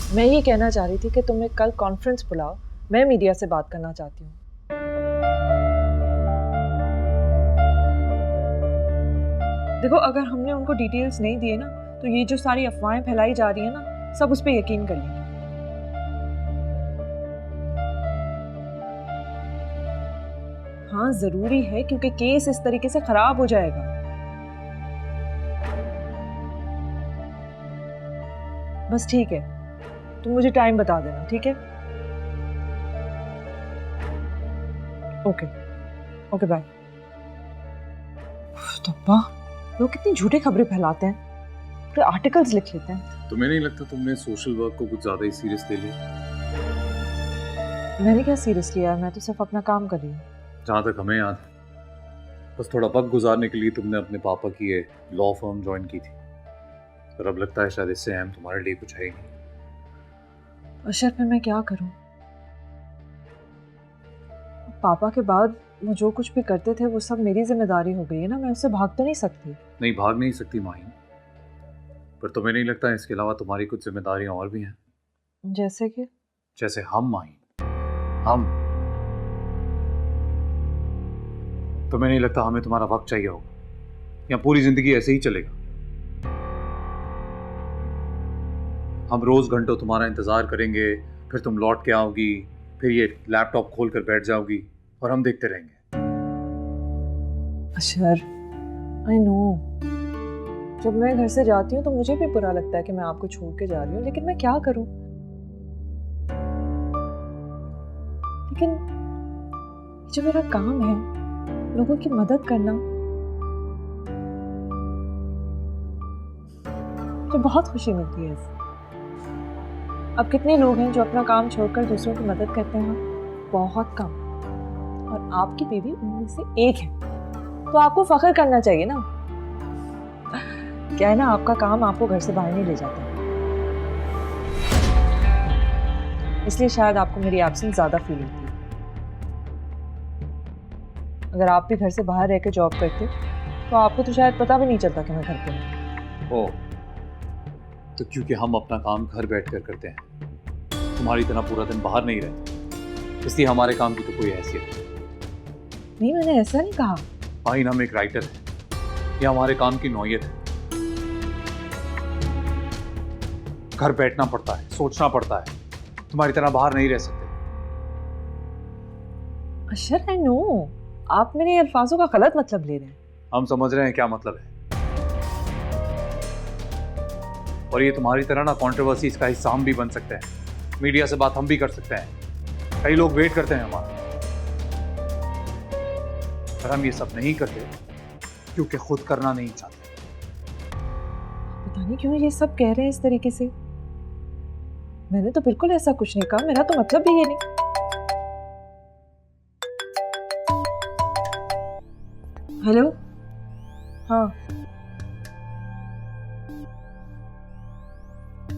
मैं ये कहना चाह रही थी कि तुम्हें कल कॉन्फ्रेंस बुलाओ, मैं मीडिया से बात करना चाहती हूँ। देखो, अगर हमने उनको डिटेल्स नहीं दिए ना, तो ये जो सारी अफवाहें फैलाई जा रही है ना, सब उस पर यकीन कर लेंगे। हाँ, जरूरी है, क्योंकि केस इस तरीके से खराब हो जाएगा। बस ठीक है, तुम मुझे टाइम बता देना, ठीक है? Okay okay, bye. तब्बा, लोग कितनी झूठी खबरें फैलाते हैं, पूरे आर्टिकल्स लिख लेते हैं। तुम्हें नहीं लगता तुमने सोशल वर्क को कुछ ज्यादा ही सीरियस ले लिया? मैंने क्या सीरियस लिया है? मैं तो सिर्फ अपना काम कर रही हूँ। जहाँ तक हमें याद, बस थोड़ा वक्त गुजारने के लिए तुमने अपने पापा की ये लॉ फर्म ज्वाइन की थी, और अब लगता है शायद इससे अहम तुम्हारे लिए कुछ है ही नहीं। अशर, फिर मैं क्या करूँ? पापा के बाद वो जो कुछ भी करते थे वो सब मेरी जिम्मेदारी हो गई है ना, मैं उससे भाग तो नहीं सकती। नहीं, भाग नहीं सकती माहिन, पर तुम्हें नहीं लगता इसके अलावा तुम्हारी कुछ जिम्मेदारियां और भी हैं? जैसे कि? जैसे हम माहिन, हम। तुम्हें नहीं लगता हमें तुम्हारा वक्त चाहिए होगा, या पूरी जिंदगी ऐसे ही चलेगा? हम रोज घंटों तुम्हारा इंतजार करेंगे, फिर तुम लौट के आओगी, फिर ये लैपटॉप खोल कर बैठ जाओगी और हम देखते रहेंगे। अशर, आई नो, जब मैं घर से जाती हूँ तो मुझे भी बुरा लगता है कि मैं आपको छोड़ के जा रही हूँ, लेकिन मैं क्या करूँ? लेकिन जो मेरा काम है, लोगों की मदद करना, मुझे बहुत खुशी मिलती है इससे। अब कितने लोग हैं जो अपना काम छोड़कर दूसरों की मदद करते हैं? बहुत कम। और आपकी बेबी उनमें से एक है, तो आपको फख्र करना चाहिए ना। क्या है ना, आपका काम आपको घर से बाहर नहीं ले जाता, इसलिए शायद आपको मेरी एब्सेंस ज्यादा फील होती है। अगर आप भी घर से बाहर रह के जॉब करते तो आपको तो शायद पता भी नहीं चलता कि मैं घर पे हूँ। ओ, तो क्योंकि हम अपना काम घर बैठकर करते हैं, तुम्हारी तरह पूरा दिन बाहर नहीं रहते, इसलिए हमारे काम की तो कोई हैसियत नहीं, मैंने ऐसा नहीं कहा। माहिन, हम एक राइटर है, यह हमारे काम की नौयत है। घर बैठना पड़ता है, सोचना पड़ता है, तुम्हारी तरह बाहर नहीं रह सकते। अशर, आई नो, आप मेरे अल्फाजों का गलत मतलब ले रहे हैं। हम समझ रहे हैं क्या मतलब है, और ये तुम्हारी तरह ना कंट्रोवर्सी का हिस्सा हम भी बन सकते हैं, मीडिया से बात हम भी कर सकते हैं, कई लोग वेट करते हैं हमारा। पर हम ये सब नहीं करते क्योंकि खुद करना नहीं चाहते। पता नहीं क्यों ये सब कह रहे हैं इस तरीके से। मैंने तो बिल्कुल ऐसा कुछ नहीं कहा, मेरा तो मतलब भी ये नहीं। हेलो, हाँ,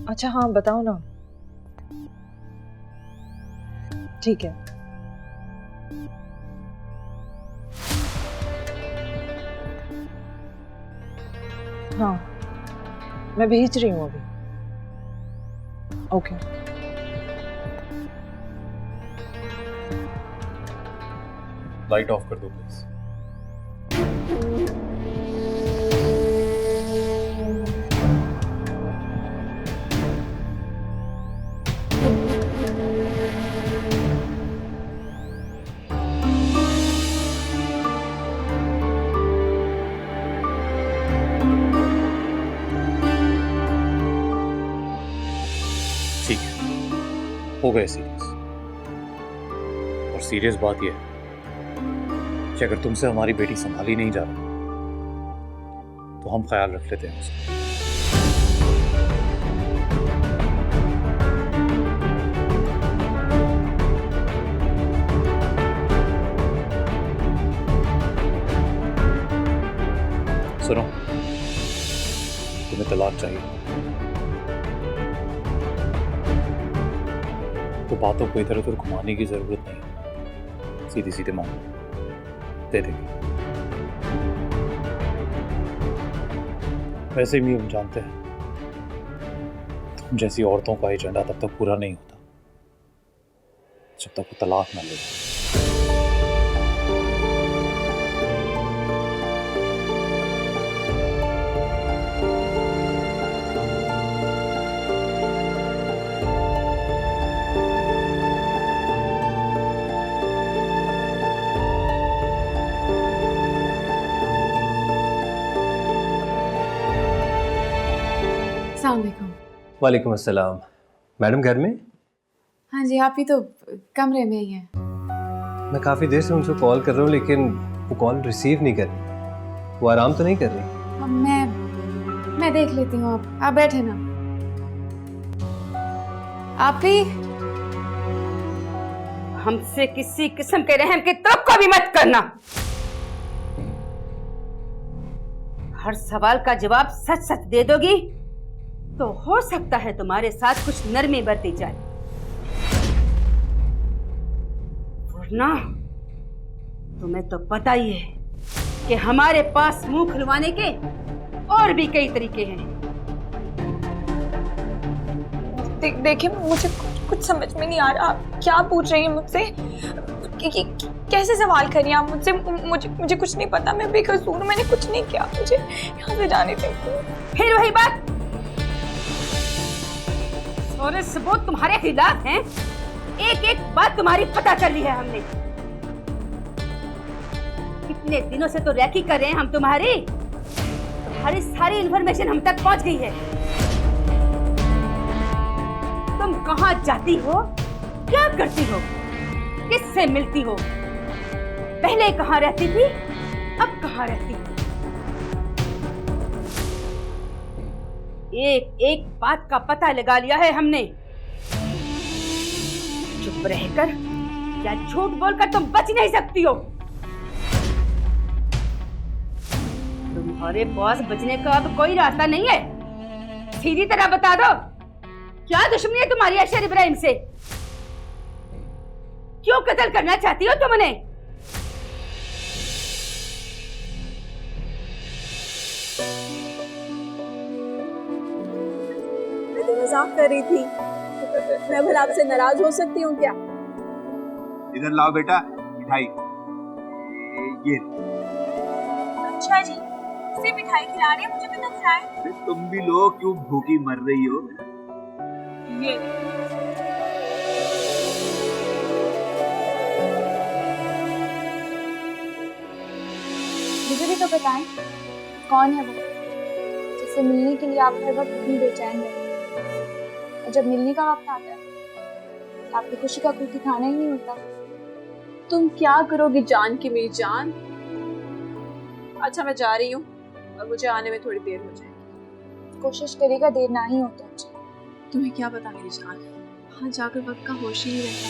अच्छा, हाँ बताओ ना। ठीक है, हाँ, मैं भेज रही हूँ अभी। ओके। लाइट ऑफ कर दो प्लीज। ठीक है, हो गए सीरियस। और सीरियस बात यह है कि अगर तुमसे हमारी बेटी संभाली नहीं जा रही तो हम ख्याल रख लेते हैं उसका। सुनो, तुम्हें तलाक चाहिए तो बातों को इधर उधर घुमाने की जरूरत नहीं, सीधी सीधे मांगो, दे देंगे। वैसे भी हम जानते हैं जैसी औरतों का एजेंडा तब तक पूरा नहीं होता जब तक वो तलाक ना ले। अस्सलाम वालेकुम। वालेकुम अस्सलाम। मैडम घर में? हाँ जी, आप ही तो कमरे में ही हैं। मैं काफ़ी देर से उनसे कॉल कर रहा हूँ लेकिन वो कॉल रिसीव नहीं कर रही। वो आराम तो नहीं कर रही? अब मैं देख लेती हूँ। आप बैठे ना। आप ही हमसे किसी किस्म के रहम की तवक्को भी मत करना। हर सवाल का जवाब सच सच दे दोगी तो हो सकता है तुम्हारे साथ कुछ नरमी बरती जाए, वरना तुम्हें तो पता ही है कि हमारे पास मुंह खुलवाने के और भी कई तरीके हैं। देखिए मुझे कुछ समझ में नहीं आ रहा, आप क्या पूछ रही हैं मुझसे? कैसे सवाल करिए आप मुझसे? मुझे कुछ नहीं पता, मैं बेकसूर, मैंने कुछ नहीं किया, मुझे यहाँ से जाने दीजिए। फिर वही बात, सारे सबूत तुम्हारे खिलाफ हैं। एक एक बात तुम्हारी पता कर ली है हमने। कितने दिनों से तो रैकी कर रहे हैं हम तुम्हारी सारी इन्फॉर्मेशन हम तक पहुंच गई है। तुम कहां जाती हो, क्या करती हो, किससे मिलती हो, पहले कहां रहती थी, अब कहां रहती हो। एक एक बात का पता लगा लिया है हमने। चुप रहकर या झूठ बोलकर तुम बच नहीं सकती हो। तुम्हारे पास बचने का अब कोई रास्ता नहीं है। सीधी तरह बता दो, क्या दुश्मनी है तुम्हारी अशर इब्राहिम से? क्यों कत्ल करना चाहती हो तुम उन्हें? मजाक कर रही थी। मैं भला आपसे नाराज हो सकती हूँ क्या? इधर लाओ बेटा मिठाई। ये अच्छा जी, इसे मिठाई खिला रहे हैं, मुझे भी तो खिलाएं। तुम भी लो, क्यों भूखी मर रही हो? ये मुझे भी तो बताएं, कौन है वो जिससे मिलने के लिए आप हर वक्त इतनी बेचैन रहते हैं? और जब मिलने का वक्त आता है तो आपकी खुशी का कोई ठिकाना ही नहीं होता। तुम क्या करोगी जान की मेरी जान? अच्छा मैं जा रही हूँ और मुझे आने में थोड़ी देर हो जाएगी। कोशिश करेगा देर ना ही होता। तुम्हें क्या पता मेरी जान, वहाँ जाकर वक्त का होश ही नहीं रहता।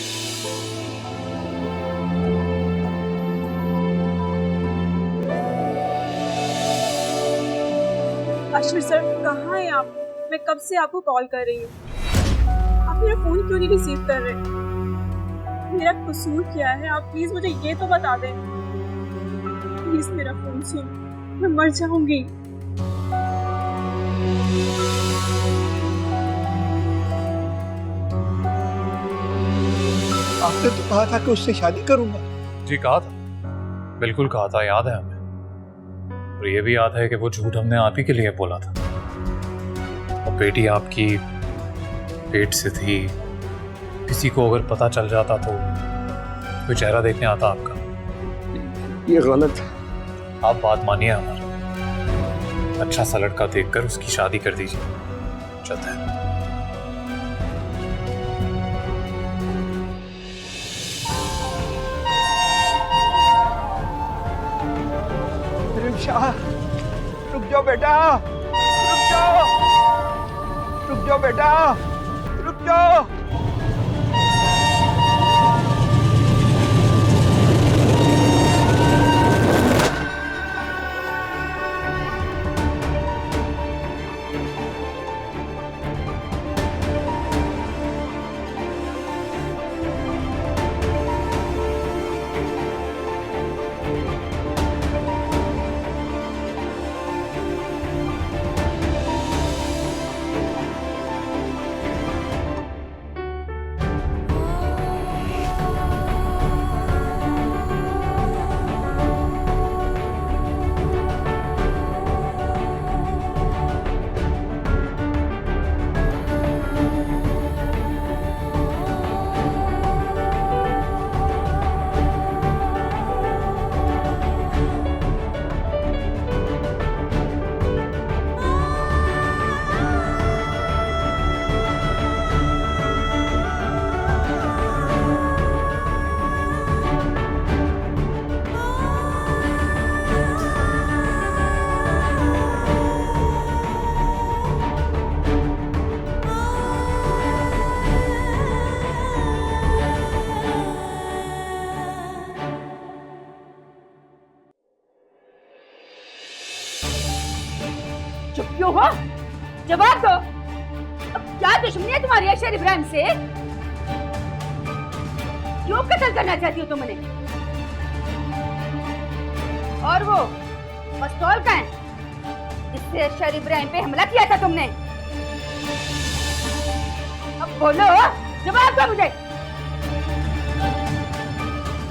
अशर सर कहाँ हैं आप? मैं कब से आपको कॉल कर रही हूँ, आप मेरा फोन क्यों नहीं रिसीव कर रहे? मेरा कसूर क्या है? आप प्लीज मुझे ये तो बता दें। प्लीज मेरा फोन सुन, मैं मर जाऊंगी। आपने तो कहा था कि उससे शादी करूंगा। जी कहा था, बिल्कुल कहा था, याद है हमें। और ये भी याद है कि वो झूठ हमने आप ही के लिए बोला था। और बेटी आपकी पेट से थी, किसी को अगर पता चल जाता तो कोई चेहरा देखने आता आपका। ये गलत है। आप बात मानिए हमारी, अच्छा सा लड़का देखकर उसकी शादी कर दीजिए। चलते हैं। शाह, रुक जाओ बेटा, रुक जाओ, रुक जाओ बेटा, रुक जाओ। जवाब दो। अब क्या दुश्मनी है तुम्हारी अशर इब्राहिम से? क्यों कत्ल करना चाहती हो तुम उन्हें? और वो पिस्तौल का है जिससे अशर इब्राहिम पे हमला किया था तुमने? अब बोलो, जवाब दो मुझे।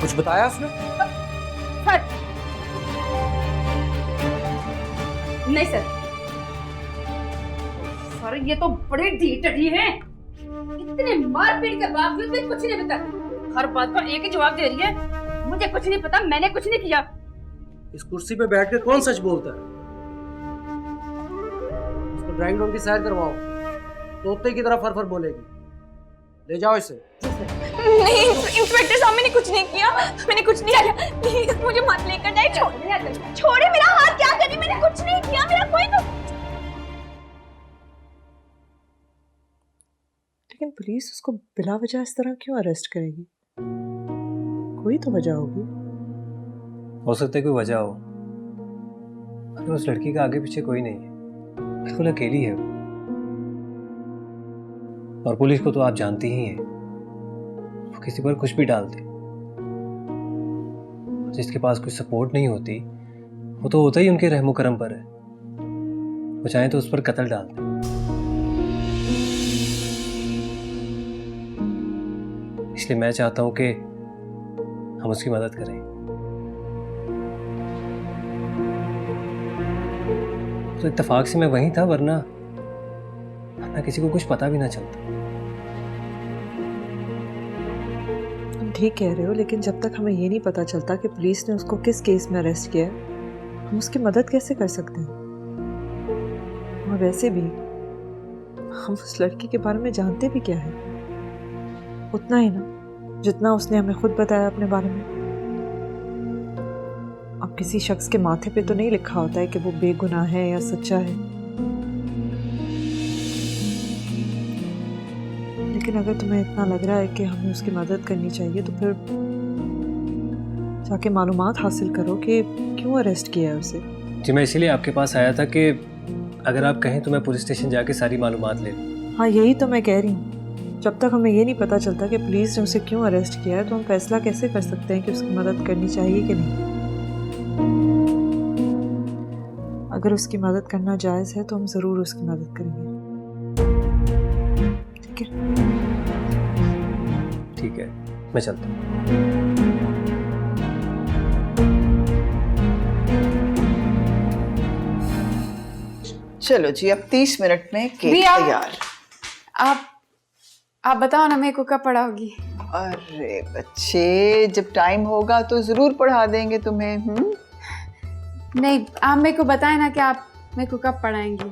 कुछ बताया उसने? सर नहीं सर, सर ये तो बड़े ढीठ हैं। इतने मारपीट के बावजूद भी कुछ नहीं पता। हर बात पर एक ही जवाब दे रही है, मुझे कुछ नहीं पता, मैंने कुछ नहीं किया। इस कुर्सी पे बैठ के कौन सच बोलता है? उसको ड्राइंग रूम की सैर करवाओ, तोते की तरह फर बोलेगी। ले जाओ इसे। नहीं इंस्पेक्टर साहब, मैंने कुछ नहीं किया, मैंने कुछ नहीं किया। प्लीज मुझे मत लेकर जाए। छोड़े मेरा हाथ, क्या करी? मैंने कुछ नहीं किया, मेरा कोई तो। लेकिन पुलिस उसको बिला वजह इस तरह क्यों अरेस्ट करेगी? कोई तो वजह होगी। हो सकता है कोई वजह हो, लेकिन उस लड़की का आगे पीछे कोई नहीं है, बिल्कुल अकेली है वो। और पुलिस को तो आप जानती ही हैं, वो किसी पर कुछ भी डालते। जिसके पास कोई सपोर्ट नहीं होती, वो तो होता ही उनके रहमो करम पर है। वो चाहे तो उस पर कत्ल डालते। इसलिए मैं चाहता हूं कि हम उसकी मदद करें। तो इत्तेफाक से मैं वहीं था, वरना किसी को कुछ पता भी ना चलता। तुम ठीक कह रहे हो, लेकिन जब तक हमें ये नहीं पता चलता कि पुलिस ने उसको किस केस में अरेस्ट किया है, हम उसकी मदद कैसे कर सकते हैं? और वैसे भी हम उस लड़की के बारे में जानते भी क्या है? उतना ही ना जितना उसने हमें खुद बताया अपने बारे में। अब किसी शख्स के माथे पे तो नहीं लिखा होता है कि वो बेगुनाह है या सच्चा है, लेकिन अगर तुम्हें इतना लग रहा है कि हमें उसकी मदद करनी चाहिए, तो फिर जाके मालूमात हासिल करो कि क्यों अरेस्ट किया है उसे। जी, मैं इसीलिए आपके पास आया था कि अगर आप कहें तो मैं पुलिस स्टेशन जाके सारी मालूमात ले लूँ। हाँ, यही तो मैं कह रही हूँ। जब तक हमें ये नहीं पता चलता कि पुलिस ने उसे क्यों अरेस्ट किया है, तो हम फैसला कैसे कर सकते हैं कि उसकी मदद करनी चाहिए कि नहीं। अगर उसकी मदद करना जायज़ है तो हम ज़रूर उसकी मदद करेंगे। ठीक है? ठीक है, मैं चलता हूँ। चलो जी, अब 30 मिनट में केक तैयार। आप बताओ ना, मेरे को कब पढ़ाओगी? अरे बच्चे, जब टाइम होगा तो जरूर पढ़ा देंगे तुम्हें। नहीं, आप मेरे को बताएं ना कि आप मेरे को कब पढ़ाएंगी।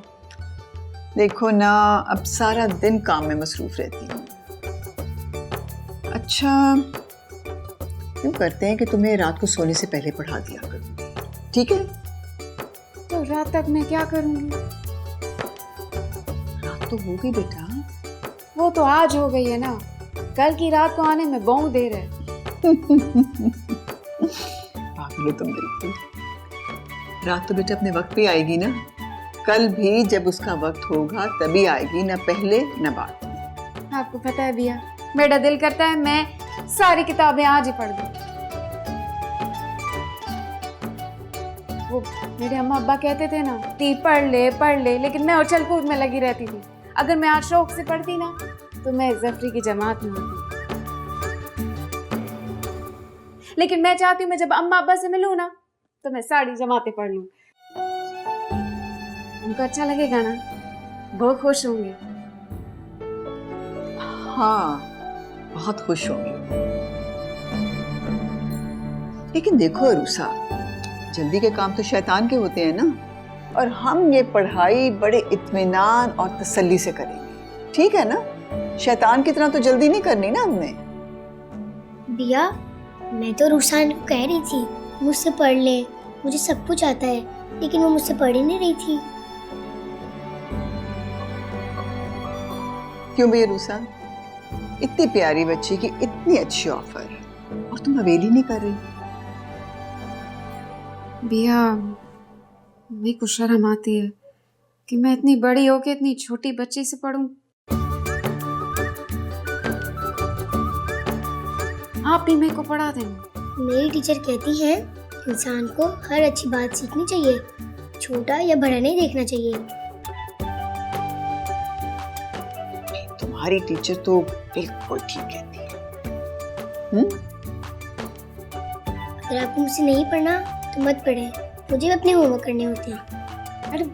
देखो ना, अब सारा दिन काम में मसरूफ रहती हूँ। अच्छा, क्यों करते हैं कि तुम्हें रात को सोने से पहले पढ़ा दिया करूँगी, ठीक है? तो रात तक मैं क्या करूँगी? रात तो हो गई बेटा। वो तो आज हो गई है ना, कल की रात को आने में बहुत देर है। पागल हो तुम बिल्कुल। रात तो बेटा अपने वक्त पे आएगी ना। कल भी जब उसका वक्त होगा तभी आएगी, ना पहले ना बाद में। आपको पता है भैया, मेरा दिल करता है मैं सारी किताबें आज ही पढ़ दूं। वो मेरे अम्मा अब्बा कहते थे ना, ती पढ़ ले, लेकिन मैं उछल कूद में लगी रहती थी। अगर मैं आज शौक से पढ़ती ना, तो मैं जफरी की जमात में होती। लेकिन मैं चाहती हूँ मैं जब अम्मा अब्बा से मिलूँ ना, तो मैं सारी जमातें पढ़ लूँ। उनको अच्छा लगेगा ना, बहुत खुश होंगे। हाँ, बहुत खुश होंगे। लेकिन देखो अरूसा, जल्दी के काम तो शैतान के होते हैं ना, और हम ये पढ़ाई बड़े इत्मीनान और तसल्ली से करेंगे, ठीक है ना? शैतान की तरह तो जल्दी नहीं करनी ना हमने। बिया, मैं तो रुसान को कह रही थी मुझसे पढ़ ले, मुझे सब कुछ आता है, लेकिन वो मुझसे पढ़ ही नहीं रही थी। क्यों भैया रूसा? इतनी प्यारी बच्ची की इतनी अच्छी ऑफर, और तुम हवेली नहीं कर रही? भैया, मेरे को शर्म आती है, कि मैं इतनी बड़ी होके इतनी छोटी बच्ची से पढ़ूं। आप भी मेरे को पढ़ा देना। मेरी टीचर कहती है इंसान को हर अच्छी बात सीखनी चाहिए, छोटा या बड़ा नहीं देखना चाहिए। तुम्हारी टीचर तो बिल्कुल ठीक कहती है। अगर आपको मुझसे नहीं पढ़ना तो मत पढ़े, मुझे अपने होमवर्क करने होते हैं। अरे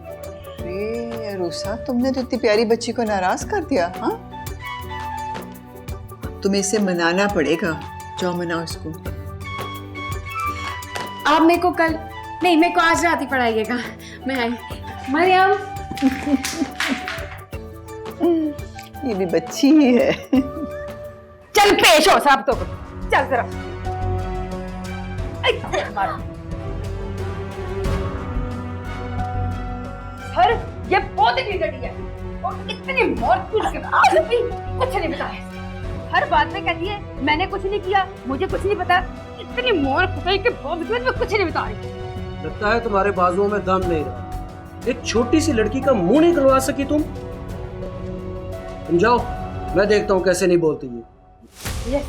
अरुषा, तुमने तो इतनी प्यारी बच्ची को नाराज कर दिया। हाँ, तुम्हें इसे मनाना पड़ेगा। जाओ मनाओ इसको। आप मेरे को कल नहीं, मेरे को आज रात ही पढ़ाइएगा। मैं आई। मरियम, ये भी बच्ची ही है। चल पेश हो साहब तो, चल जरा। सर ये बहुत ही बिगड़ी है और इतनी मौत कुछ नहीं बताया। हर बात में कहती है मैंने कुछ नहीं किया, मुझे कुछ नहीं पता। इतनी मोर कुटाई के बावजूद मैं कुछ नहीं बता रही। लगता है तुम्हारे बाजुओं में दम नहीं रहा। एक छोटी सी लड़की का मुंह नहीं खुलवा सकी तुम जाओ, मैं देखता हूँ कैसे नहीं बोलती ये।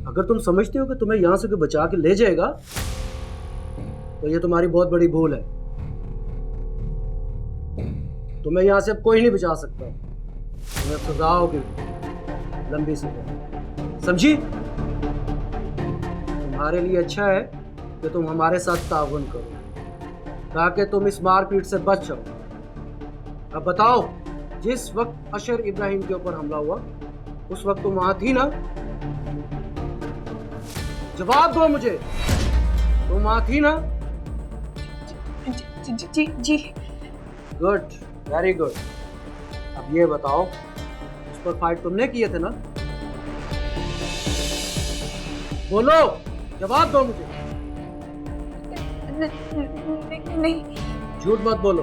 अगर तुम समझते हो कि तुम्हें यहाँ से कोई बचा के ले जाएगा तो ये तुम्हारी बहुत बड़ी भूल है। तुम्हें यहाँ से अब कोई नहीं बचा सकता। तुम्हें सजा होगी, लंबी सजा, समझी? तुम्हारे लिए अच्छा है कि तुम हमारे साथ ताउन करो ताकि तुम इस मारपीट से बच जाओ। अब बताओ, जिस वक्त अशर इब्राहिम के ऊपर हमला हुआ उस वक्त तुम वहां थी ना? जवाब दो मुझे, तुम वहां थी ना? जी। Good, very good. अब ये बताओ, उस पर फाइट तुमने किए थे ना? बोलो, जवाब दो मुझे। नहीं। झूठ मत बोलो।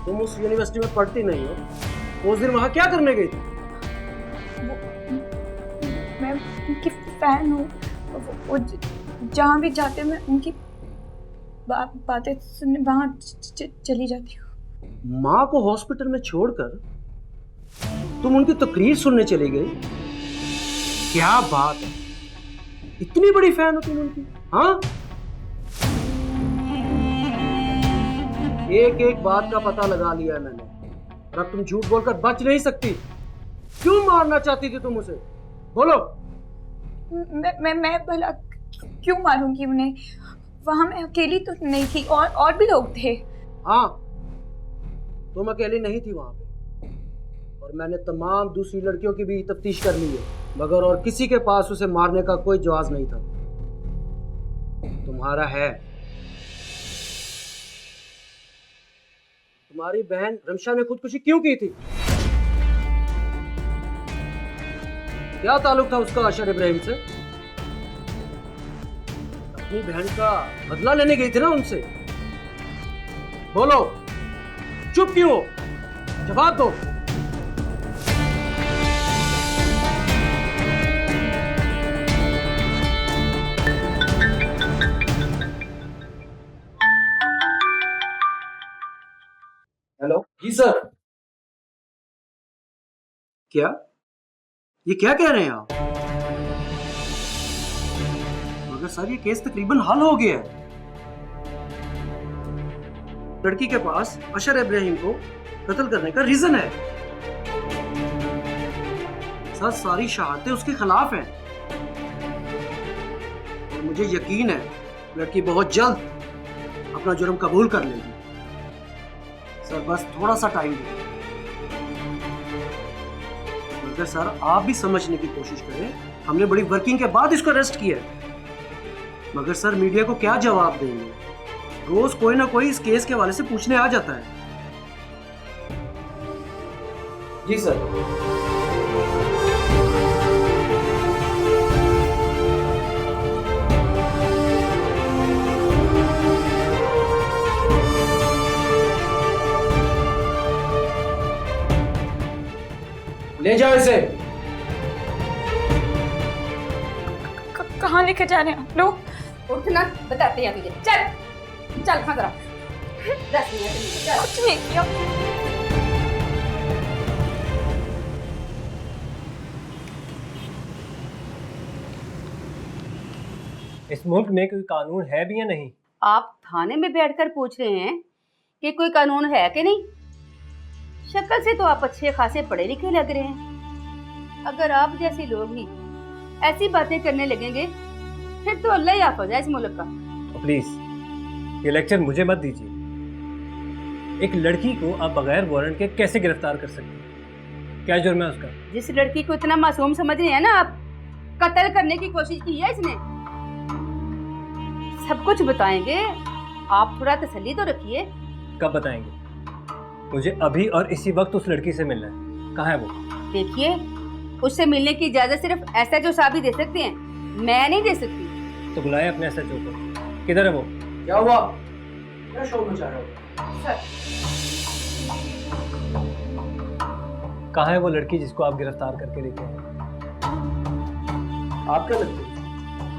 तुम उस यूनिवर्सिटी में पढ़ती नहीं हो। उस दिन वहां क्या करने गई थी? मैं उनकी फैन हूँ। वो जहाँ भी जाते मैं उनकी बातें सुनने वहां चली जाती हूँ। माँ को हॉस्पिटल में छोड़कर तुम उनकी तकरीर सुनने चली गई? क्या बात है, इतनी बड़ी फैन हो तुम उनकी? हाँ, एक एक बात का पता लगा लिया है मैंने, और अब तुम झूठ बोलकर बच नहीं सकती। क्यों मारना चाहती थी तुम उसे? बोलो। मैं भला क्यों मारूंगी उन्हें? वहां मैं अकेली तो नहीं थी, और भी लोग थे। हाँ, तुम अकेली नहीं थी वहां पे, और मैंने तमाम दूसरी लड़कियों की भी तफ्तीश कर ली है, मगर और किसी के पास उसे मारने का कोई जवाब नहीं था। तुम्हारा है। तुम्हारी बहन रमशा ने खुदकुशी क्यों की थी? क्या ताल्लुक था उसका अशर इब्राहिम से? अपनी बहन का बदला लेने गई थी ना उनसे। बोलो, चुप क्यों हो? जवाब दो। हेलो जी सर। क्या ये क्या कह रहे हैं आप? मगर सर ये केस तकरीबन हल हो गया है। लड़की के पास अशर इब्राहिम को कत्ल करने का रीजन है। सर सारी शहादतें उसके खिलाफ हैं, और मुझे यकीन है लड़की बहुत जल्द अपना जुर्म कबूल कर लेगी। सर बस थोड़ा सा टाइम दो। मगर सर आप भी समझने की कोशिश करें, हमने बड़ी वर्किंग के बाद इसको अरेस्ट किया है। मगर सर मीडिया को क्या जवाब देंगे? रोज कोई ना कोई इस केस के हवाले से पूछने आ जाता है। जी सर। ले जाओ इसे। कहाँ लेकर जा रहे हैं आप लोग? उठना, बताते हैं तुझे। चल चल हाँ जरा 10 मिनट चल। कुछ नहीं किया। इस मुल्क में कोई कानून है भी या नहीं? आप थाने में बैठकर पूछ रहे हैं कि कोई कानून है कि नहीं? शक्ल से तो आप अच्छे खासे पढ़े लिखे लग रहे हैं। अगर आप जैसे लोग ही ऐसी बातें करने लगेंगे फिर तो अल्लाह ही हाफ़िज़ है इस मुल्क का। तो प्लीज ये लेक्चर मुझे मत दीजिए। एक लड़की को आप बगैर वारंट के कैसे गिरफ्तार कर सकते हैं? क्या जुर्म है उसका? जिस लड़की को इतना मासूम समझ रहे हैं ना आप, कत्ल करने की कोशिश की है इसने। सब कुछ बताएंगे, आप थोड़ा तसल्ली तो रखिए। कब बताएंगे? मुझे अभी और इसी वक्त उस लड़की से मिलना है। कहाँ है वो? देखिए, उससे मिलने की इजाजत सिर्फ एसएचओ साहब ही दे सकते हैं, मैं नहीं दे सकती। तो बुलाए अपने एसएचओ को। किधर है वो? क्या हुआ? क्या शोर मचा रहे हो? कहाँ है वो लड़की जिसको आप गिरफ्तार करके लेके आए? आप क्या लगते हैं?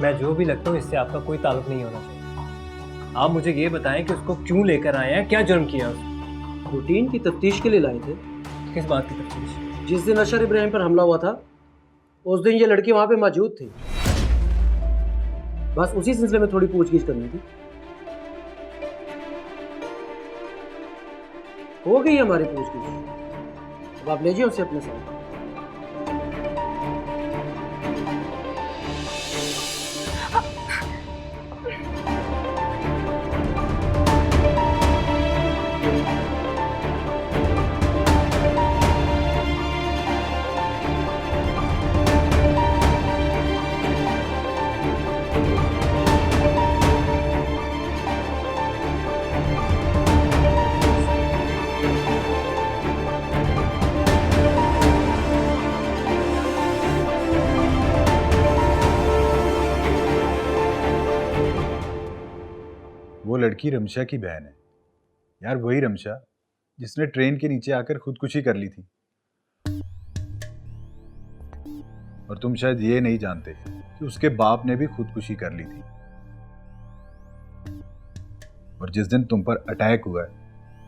मैं जो भी लगता हूँ इससे आपका कोई ताल्लुक नहीं होना चाहिए। आप मुझे ये बताएं कि उसको क्यों लेकर आए हैं, क्या जुर्म किया उसने? रूटीन की तफ्तीश के लिए लाए थे। किस बात की तफ्तीश? जिस दिन अशर इब्राहिम पर हमला हुआ था उस दिन ये लड़की वहां पे मौजूद थी। बस उसी सिलसिले में थोड़ी पूछगिछ करनी थी। हो गई हमारी पूछगिछ, अब आप ले जाइए उसे अपने साथ। वो लड़की रमशा की बहन है यार, वही रमशा जिसने ट्रेन के नीचे आकर खुदकुशी कर ली थी। और तुम शायद ये नहीं जानते कि उसके बाप ने भी खुदकुशी कर ली थी। और जिस दिन तुम पर अटैक हुआ है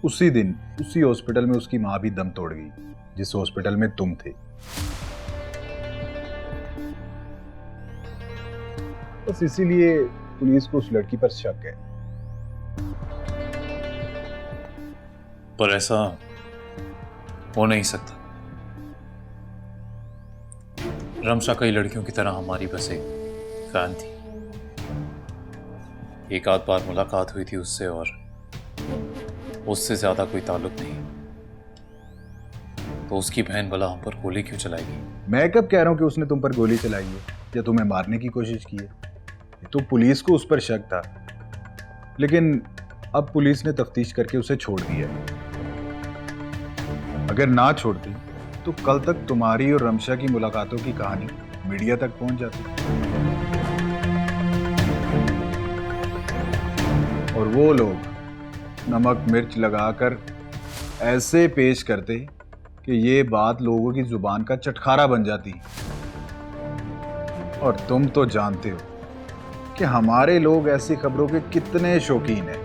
उसी दिन उसी हॉस्पिटल में उसकी मां भी दम तोड़ गई, जिस हॉस्पिटल में तुम थे। बस इसीलिए पुलिस को उस लड़की पर शक है। पर ऐसा हो नहीं सकता। रमशा कई लड़कियों की तरह हमारी बस एक फैन थी। एक आध बार मुलाकात हुई थी उससे और उससे ज्यादा कोई ताल्लुक नहीं। तो उसकी बहन भला हम पर गोली क्यों चलाएगी? मैं कब कह रहा हूं कि उसने तुम पर गोली चलाई है या तुम्हें मारने की कोशिश की है। तो पुलिस को उस पर शक था, लेकिन अब पुलिस ने तफ्तीश करके उसे छोड़ दिया है। अगर ना छोड़ती तो कल तक तुम्हारी और रमशा की मुलाकातों की कहानी मीडिया तक पहुंच जाती और वो लोग नमक मिर्च लगाकर ऐसे पेश करते कि ये बात लोगों की जुबान का चटखारा बन जाती। और तुम तो जानते हो कि हमारे लोग ऐसी खबरों के कितने शौकीन हैं।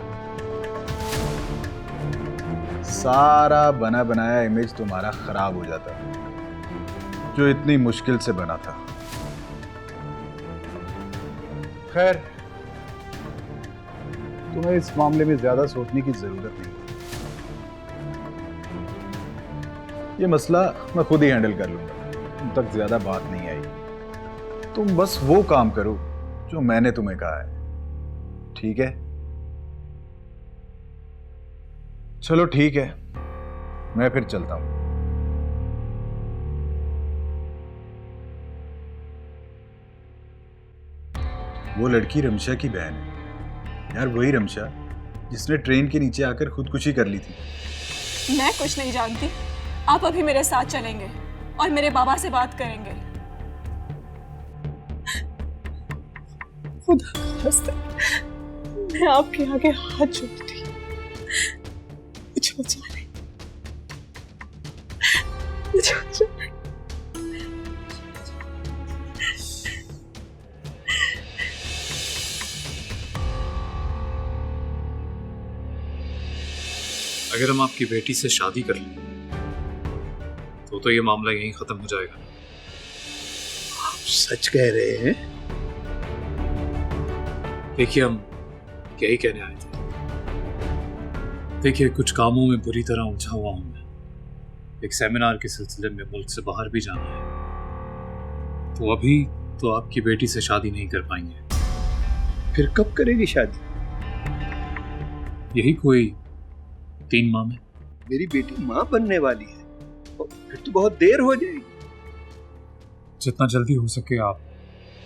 सारा बना बनाया इमेज तुम्हारा खराब हो जाता जो इतनी मुश्किल से बना था। खैर, तुम्हें इस मामले में ज्यादा सोचने की जरूरत नहीं। ये मसला मैं खुद ही हैंडल कर लूंगा, तुम तक ज्यादा बात नहीं आई। तुम बस वो काम करो जो मैंने तुम्हें कहा है, ठीक है? चलो ठीक है, मैं फिर चलता हूं। वो लड़की रमशा की बहन है यार, वही रमशा जिसने ट्रेन के नीचे आकर खुदकुशी कर ली थी। मैं कुछ नहीं जानती। आप अभी मेरे साथ चलेंगे और मेरे बाबा से बात करेंगे। खुदा का वास्ते, मैं आपके आगे हाथ जोड़ती हूँ, मुझे बचा ले, मुझे बचा ले। अगर हम आपकी बेटी से शादी कर लें तो ये मामला यहीं खत्म हो जाएगा। आप सच कह रहे हैं? देखिए, हम यही कहने आए थे। देखिए, कुछ कामों में बुरी तरह उलझा हुआ हूं मैं। एक सेमिनार के सिलसिले में मुल्क से बाहर भी जाना है, तो अभी तो आपकी बेटी से शादी नहीं कर पाएंगे। फिर कब करेगी शादी? यही कोई 3 माह में। मेरी बेटी माँ बनने वाली है, फिर तो बहुत देर हो जाएगी। जितना जल्दी हो सके आप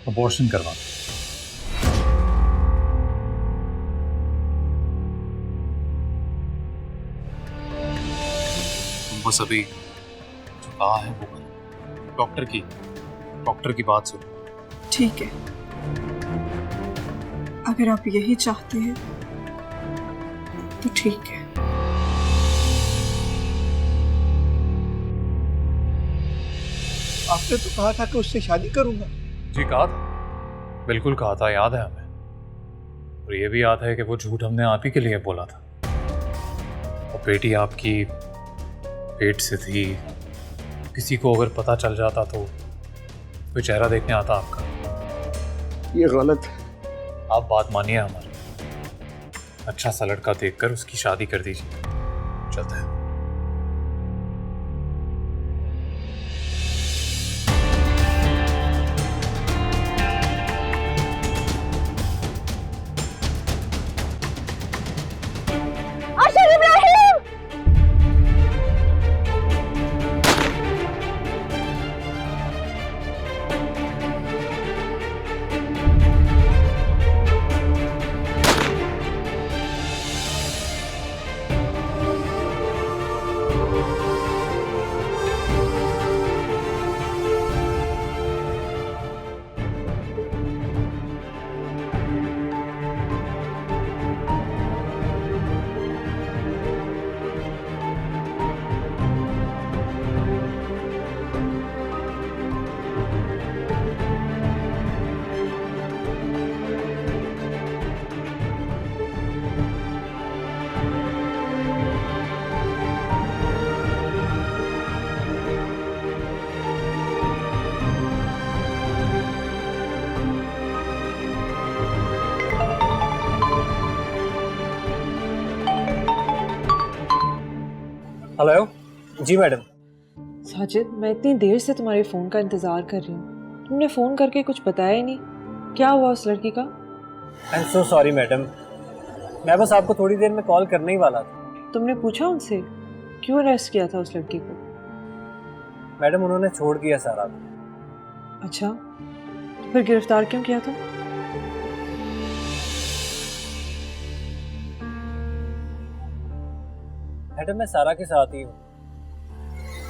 अबॉर्शन करवा दें। तुम बस अभी जो कहा है वो करो। डॉक्टर की बात सुनो। ठीक है, अगर आप यही चाहते हैं तो ठीक है। आपने तो कहा था कि उससे शादी करूंगा। जी कहा था, बिल्कुल कहा था, याद है हमें। और ये भी याद है कि वो झूठ हमने आप ही के लिए बोला था। और बेटी आपकी पेट से थी, किसी को अगर पता चल जाता तो कोई चेहरा देखने आता आपका। ये गलत है। आप बात मानिए हमारी, अच्छा सा लड़का देखकर उसकी शादी कर दीजिए। चलते हैं। हेलो जी मैडम। साजिद, मैं इतनी देर से तुम्हारे फ़ोन का इंतज़ार कर रही हूँ, तुमने फ़ोन करके कुछ बताया ही नहीं। क्या हुआ उस लड़की का? I am so sorry madam, मैं बस आपको थोड़ी देर में कॉल करने ही वाला था। तुमने पूछा उनसे क्यों अरेस्ट किया था उस लड़की को? मैडम उन्होंने छोड़ दिया सारा। अच्छा, तो फिर गिरफ्तार क्यों किया था? मैडम मैं सारा के साथ ही हूँ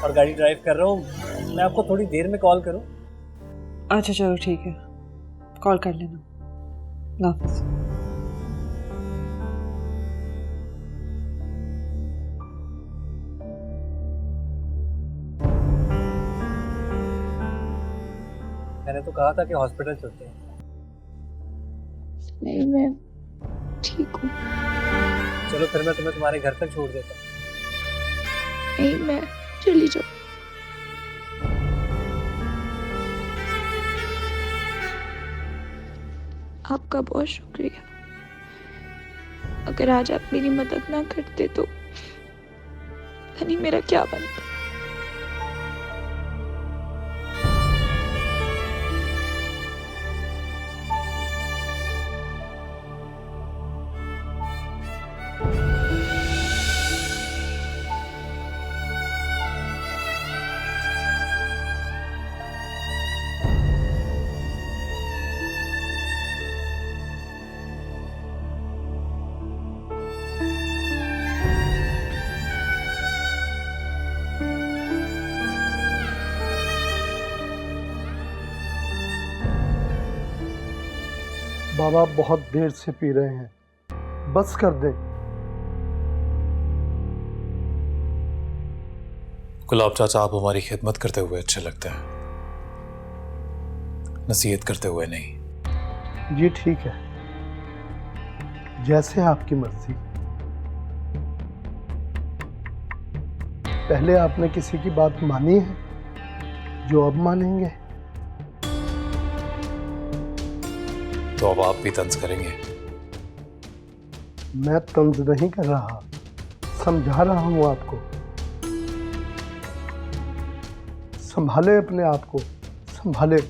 और गाड़ी ड्राइव कर रहा हूँ। मैं आपको थोड़ी देर में कॉल करूँ? अच्छा चलो ठीक है, कॉल कर लेना। अल्लाह हाफ़िज़। मैंने तो कहा था कि हॉस्पिटल चलते हैं। नहीं, मैं ठीक हूँ। चलो फिर मैं तुम्हें तुम्हारे घर तक छोड़ देता हूँ। नहीं, मैं चली जाऊँ। आपका बहुत शुक्रिया। अगर आज आप मेरी मदद ना करते तो पता नहीं मेरा क्या बनता। बाबा बहुत देर से पी रहे हैं, बस कर दे। गुलाब चाचा, आप हमारी खिदमत करते हुए अच्छे लगते हैं, नसीहत करते हुए नहीं। जी ठीक है, जैसे आपकी मर्जी। पहले आपने किसी की बात मानी है जो अब मानेंगे? तो अब आप भी तंज करेंगे? मैं तंज नहीं कर रहा, समझा रहा हूं आपको। संभाले अपने आप को, संभाले।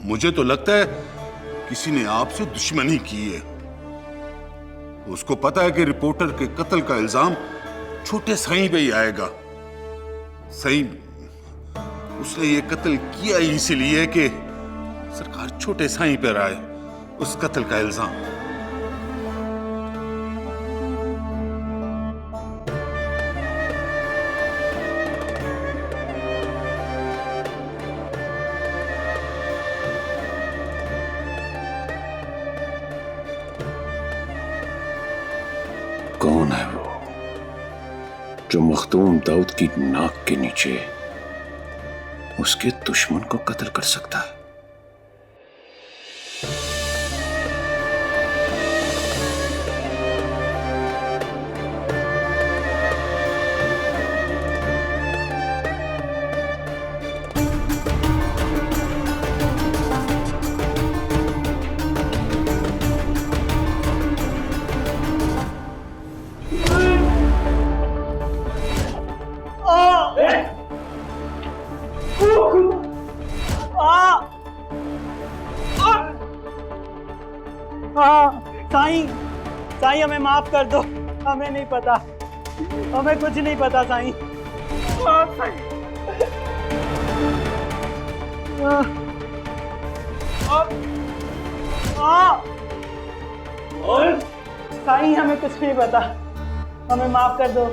मुझे तो लगता है किसी ने आपसे दुश्मनी की है। उसको पता है कि रिपोर्टर के कत्ल का इल्जाम छोटे साईं पे ही आएगा। साईं, उसने ये कत्ल किया ही इसलिए कि सरकार छोटे साईं पर आए उस कत्ल का इल्जाम। कौन है वो जो मखदूम दाऊद की नाक के नीचे उसके दुश्मन को कत्ल कर सकता है? साईं, साईं हमें माफ कर दो, हमें नहीं पता, हमें कुछ नहीं पता साईं। साईं हमें कुछ नहीं पता, हमें माफ कर दो।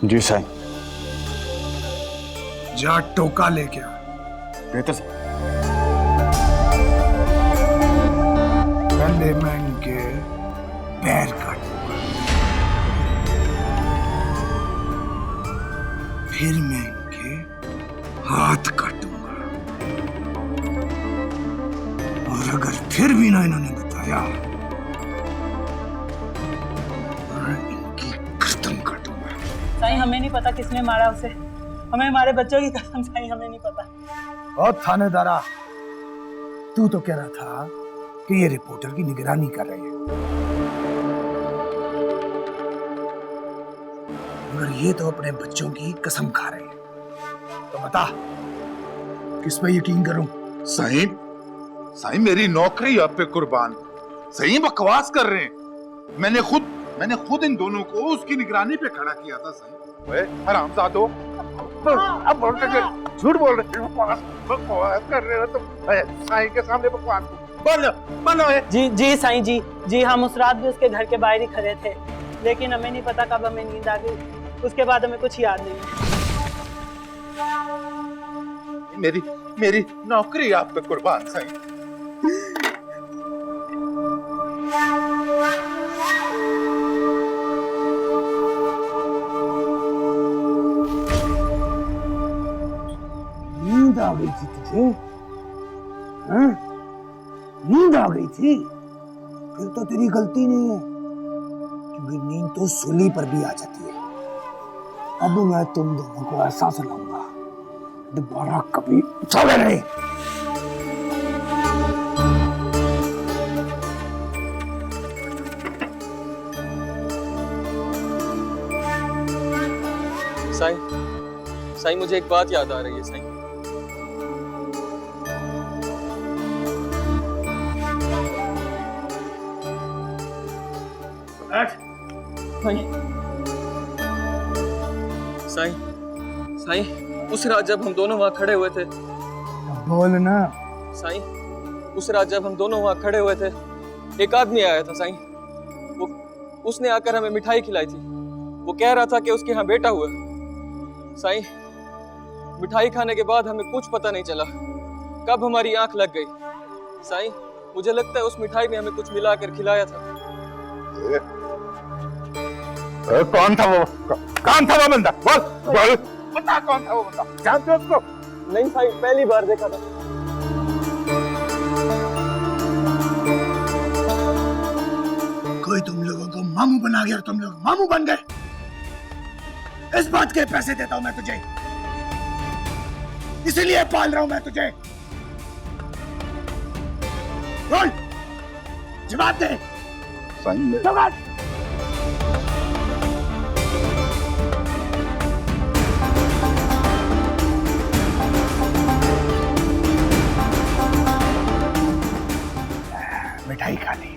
जी साईं। जा टोका लेके आ। बेहतर पहले मैं इनके पैर काटूंगा, फिर मैं इनके हाथ काटूंगा, और अगर फिर भी ना इन्होंने बताया इनकी गर्दन काटूंगा। साईं हमें नहीं पता किसने मारा उसे, हमें हमारे बच्चों की कसम साईं हमें नहीं पता। और थानेदारा, तू तो कह रहा था कि ये रिपोर्टर की निगरानी कर रही है, मगर ये तो अपने बच्चों की कसम खा रहे हैं। तो बता किस पे यकीन करूं? साईं, साईं मेरी नौकरी आप पे कुर्बान। सही बकवास कर रहे हैं। मैंने खुद इन दोनों को उसकी निगरानी पे खड़ा किया था। साईं, हरामजादो, अब झूठ बोल रहे हो, बकवास कर रहे हो तुम साईं के सामने। बकवास बोलो बोलो। जी साईं जी हम उस रात भी उसके घर के बाहर ही खड़े थे, लेकिन हमें नहीं पता कब हमें नींद आ गई। उसके बाद हमें कुछ याद नहीं। मेरी नौकरी आप पे कुर्बान साईं। नींद आ गई थी तुझे? हाँ? नींद आ गई थी? फिर तो तेरी गलती नहीं है, क्योंकि नींद तो सूली पर भी आ जाती है। अब मैं तुम दोनों को ऐसा सुनाऊंगा, दोबारा कभी सोए नहीं। साईं मुझे एक बात याद आ रही है साईं। साईं उस रात जब हम दोनों वहां खड़े हुए थे। बोल ना। साईं उस रात जब हम दोनों वहां खड़े हुए थे, एक आदमी आया था साईं। उसने आकर हमें मिठाई खिलाई थी। वो कह रहा था कि उसके यहाँ बेटा हुआ। साईं मिठाई खाने के बाद हमें कुछ पता नहीं चला कब हमारी आंख लग गई। साईं मुझे लगता है उस मिठाई में हमें कुछ मिलाकर खिलाया था। कौन था वो? कौन था वो बंदा? बोल बता, कौन था वो बंदा? जानते हो उसको? नहीं साईं, पहली बार देखा था। कोई तुम लोगों को मामू बना गया और तुम लोग मामू बन गए। इस बात के पैसे देता हूं मैं तुझे, इसीलिए पाल रहा हूं मैं तुझे। बोल, जवाब दे। जवाब। मिठाई खा ली।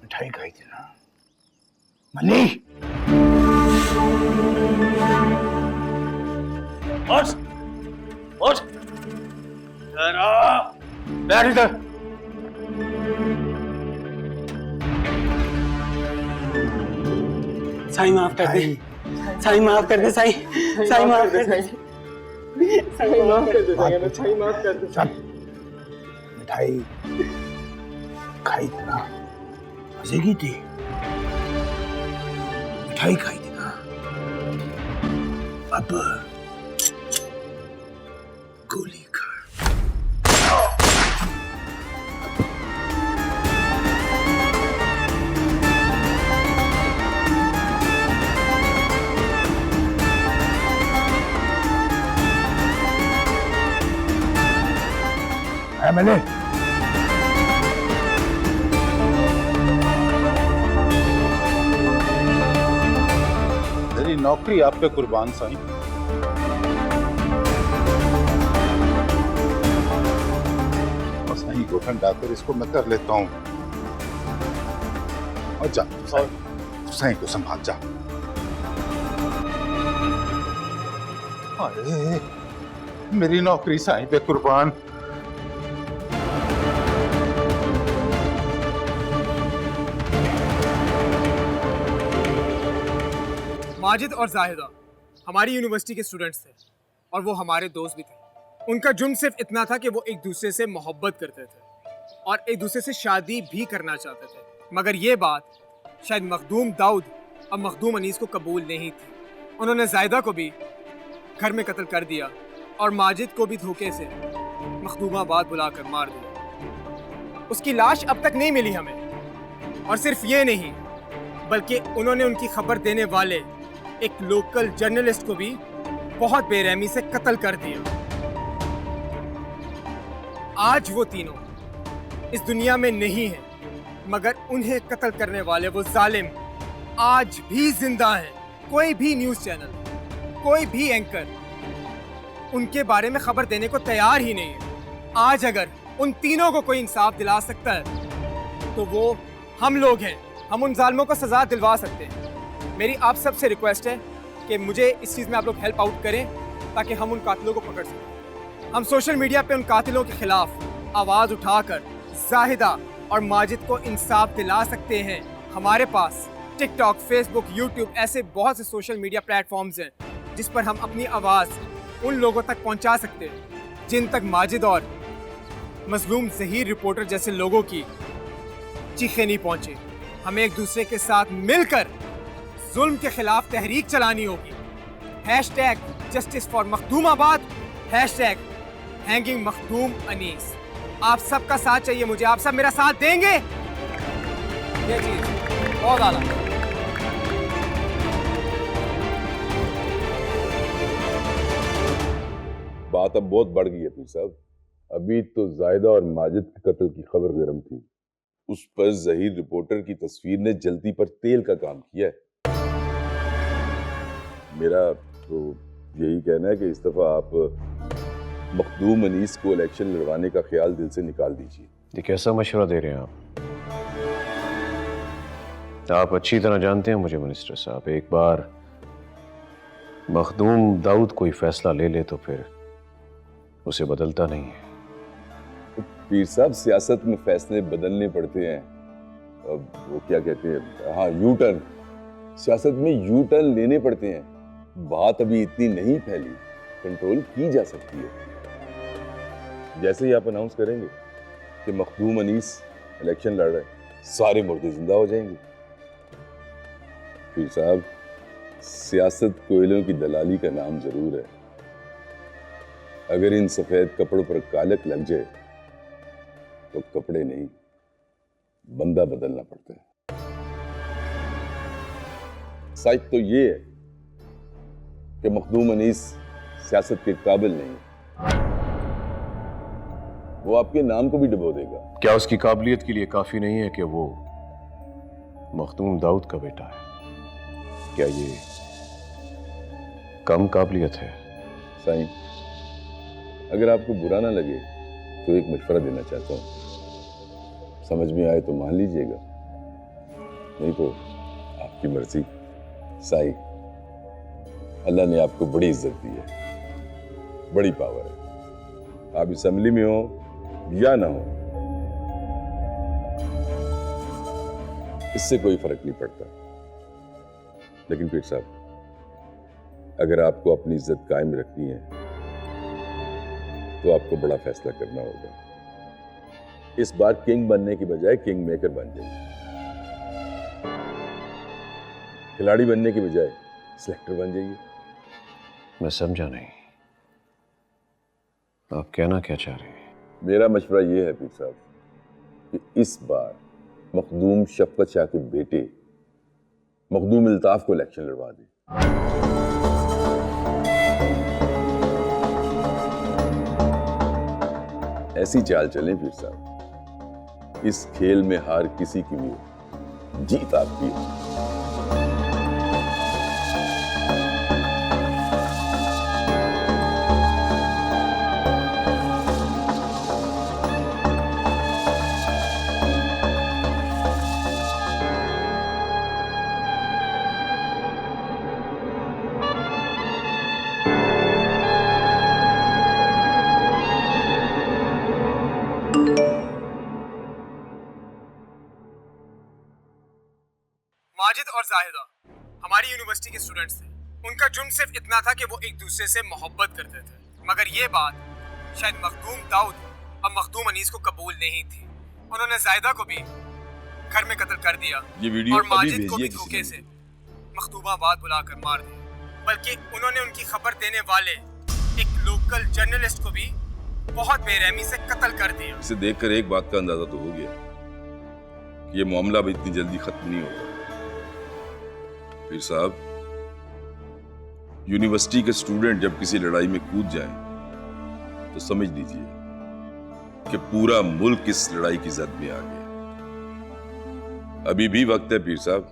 मिठाई खाई थी ना मनी? उठ बैठ इधर। साईं माफ कर दे, साईं माफ कर दे, साईं माफ कर दे, साईं माफ कर दे, साईं माफ कर दे। चल, मिठाई खाई थी ना, मजे की थी। मिठाई खाई थी ना, अब गोली खा। MLA मेरी नौकरी आप पे कुर्बान साईं। और साईं को ठंडाकर इसको मैं कर लेता हूँ। और जा साईं को संभाल जा। अरे मेरी नौकरी साईं पे कुर्बान। माजिद और जाहिदा हमारी यूनिवर्सिटी के स्टूडेंट्स थे और वो हमारे दोस्त भी थे। उनका जुर्म सिर्फ इतना था कि वो एक दूसरे से मोहब्बत करते थे और एक दूसरे से शादी भी करना चाहते थे, मगर ये बात शायद मखदूम दाऊद और मखदूम अनीस को कबूल नहीं थी। उन्होंने जाहिदा को भी घर में कत्ल कर दिया और माजिद को भी धोखे से मखदूमाबाद बुलाकर मार दिया। उसकी लाश अब तक नहीं मिली हमें। और सिर्फ ये नहीं, बल्कि उन्होंने उनकी खबर देने वाले एक लोकल जर्नलिस्ट को भी बहुत बेरहमी से कत्ल कर दिया। आज वो तीनों इस दुनिया में नहीं है, मगर उन्हें कत्ल करने वाले वो जालिम आज भी जिंदा है। कोई भी न्यूज़ चैनल, कोई भी एंकर उनके बारे में खबर देने को तैयार ही नहीं है। आज अगर उन तीनों को कोई इंसाफ दिला सकता है तो वो हम लोग हैं। हम उन जालिमों को सजा दिलवा सकते हैं। मेरी आप सबसे रिक्वेस्ट है कि मुझे इस चीज़ में आप लोग हेल्प आउट करें ताकि हम उन कातिलों को पकड़ सकें। हम सोशल मीडिया पे उन कातिलों के खिलाफ आवाज़ उठाकर जाहिदा और माजिद को इंसाफ दिला सकते हैं। हमारे पास टिकटॉक, फेसबुक, यूट्यूब ऐसे बहुत से सोशल मीडिया प्लेटफॉर्म्स हैं जिस पर हम अपनी आवाज़ उन लोगों तक पहुंचा सकते हैं जिन तक माजिद और मजलूम ज़हीर रिपोर्टर जैसे लोगों की चीखें नहीं पहुंचे। हमें एक दूसरे के साथ मिलकर जुल्म के खिलाफ तहरीक चलानी होगी। #Justice for Makhdoomabad, #hanging Makhdoom Anees. आप सबका साथ चाहिए मुझे, आप सब मेरा साथ देंगे? ये चीज बहुत आला। बात अब बहुत बढ़ गई है पीर साहब। अभी तो जाहिदा और माजिद के कत्ल की खबर गर्म थी, उस पर ज़हीर रिपोर्टर की तस्वीर ने जल्दी पर तेल का काम किया है। मेरा तो यही कहना है कि इस दफा आप मखदूम अनीस को इलेक्शन लड़वाने का ख्याल दिल से निकाल दीजिए। ये कैसा मशवरा दे रहे हैं आप अच्छी तरह जानते हैं मुझे मिनिस्टर साहब, एक बार मखदूम दाऊद कोई फैसला ले ले तो फिर उसे बदलता नहीं है। पीर साहब, सियासत में फैसले बदलने पड़ते हैं। अब वो क्या कहते हैं, हाँ, यू टर्न। सियासत में यू टर्न लेने पड़ते हैं। बात अभी इतनी नहीं फैली, कंट्रोल की जा सकती है। जैसे ही आप अनाउंस करेंगे कि मखदूम अनीस इलेक्शन लड़ रहे, सारे मुर्दे जिंदा हो जाएंगे। पीर साहब, सियासत कोयलों की दलाली का नाम जरूर है। अगर इन सफेद कपड़ों पर कालक लग जाए तो कपड़े नहीं, बंदा बदलना पड़ता है। सच तो ये है कि मखदूम अनीस सियासत के काबिल नहीं, वो आपके नाम को भी डुबो देगा। क्या उसकी काबिलियत के लिए काफी नहीं है कि वो मखदूम दाऊद का बेटा है? क्या ये कम काबिलियत है? साईं, अगर आपको बुरा ना लगे तो एक मशवरा देना चाहता हूँ। समझ में आए तो मान लीजिएगा, नहीं तो आपकी मर्जी। साईं, अल्लाह ने आपको बड़ी इज्जत दी है, बड़ी पावर है। आप असेंबली में हो या ना हो, इससे कोई फर्क नहीं पड़ता। लेकिन पीर साहब, अगर आपको अपनी इज्जत कायम रखनी है तो आपको बड़ा फैसला करना होगा। इस बार किंग बनने की बजाय किंग मेकर बन जाइए। खिलाड़ी बनने की बजाय सिलेक्टर बन जाइए। मैं समझा नहीं, आप कहना क्या चाह रहे हैं? मेरा मशवरा यह है पीर साहब कि इस बार मखदूम शफकत शाह के बेटे मखदूम इल्ताफ को इलेक्शन लड़वा दें। ऐसी चाल चलें पीर साहब, इस खेल में हार किसी की भी हो, जीत आपकी है। माजिद और जाहिदा हमारी यूनिवर्सिटी के स्टूडेंट्स थे। उनका जुर्म सिर्फ इतना था कि वो एक दूसरे से मोहब्बत करते थे, मगर ये बात शायद मखदूम दाऊद और मखदूम अनीस को कबूल नहीं थी। उन्होंने जाहिदा को भी घर में कत्ल कर दिया ये वीडियो और माजिद अभी को भी भेजिए धोखे से मखदूमाबाद बुलाकर मार दिया। बल्कि उन्होंने उनकी खबर देने वाले एक लोकल जर्नलिस्ट को भी बहुत बेरहमी से कत्ल कर दिया। इसे देखकर एक बात का अंदाजा तो हो गया कि ये मामला भी इतनी जल्दी खत्म नहीं होगा। पीर साहब, यूनिवर्सिटी के स्टूडेंट जब किसी लड़ाई में कूद जाएं, तो समझ लीजिए कि पूरा मुल्क इस लड़ाई की जद में आ गया। अभी भी वक्त है पीर साहब,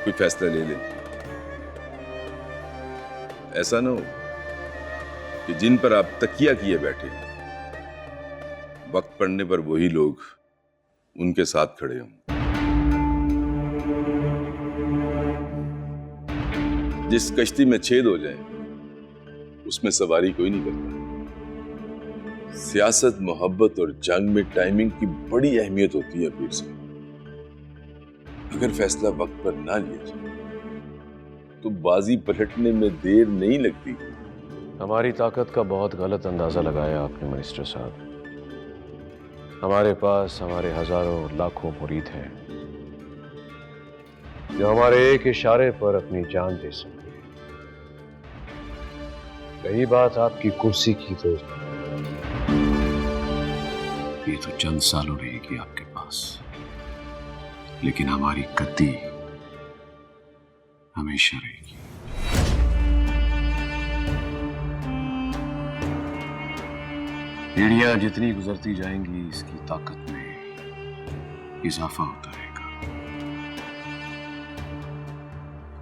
कोई फैसला ले लें। ऐसा ना हो कि जिन पर आप तकिया किए बैठे, वक्त पड़ने पर वही लोग उनके साथ खड़े हों। जिस कश्ती में छेद हो जाए उसमें सवारी कोई नहीं करता। सियासत, मोहब्बत और जंग में टाइमिंग की बड़ी अहमियत होती है पीर साहब। अगर फैसला वक्त पर ना लिया जाए तो बाजी पलटने में देर नहीं लगती। हमारी ताकत का बहुत गलत अंदाजा लगाया आपने मिनिस्टर साहब। हमारे पास हमारे हजारों लाखों मुरीद हैं जो हमारे एक इशारे पर अपनी जान दे सकते हैं। रही बात आपकी कुर्सी की, तो ये तो चंद सालों रहेगी आपके पास, लेकिन हमारी गद्दी हमेशा रहेगी। पीढ़ियां जितनी गुजरती जाएंगी इसकी ताकत में इजाफा होता रहेगा।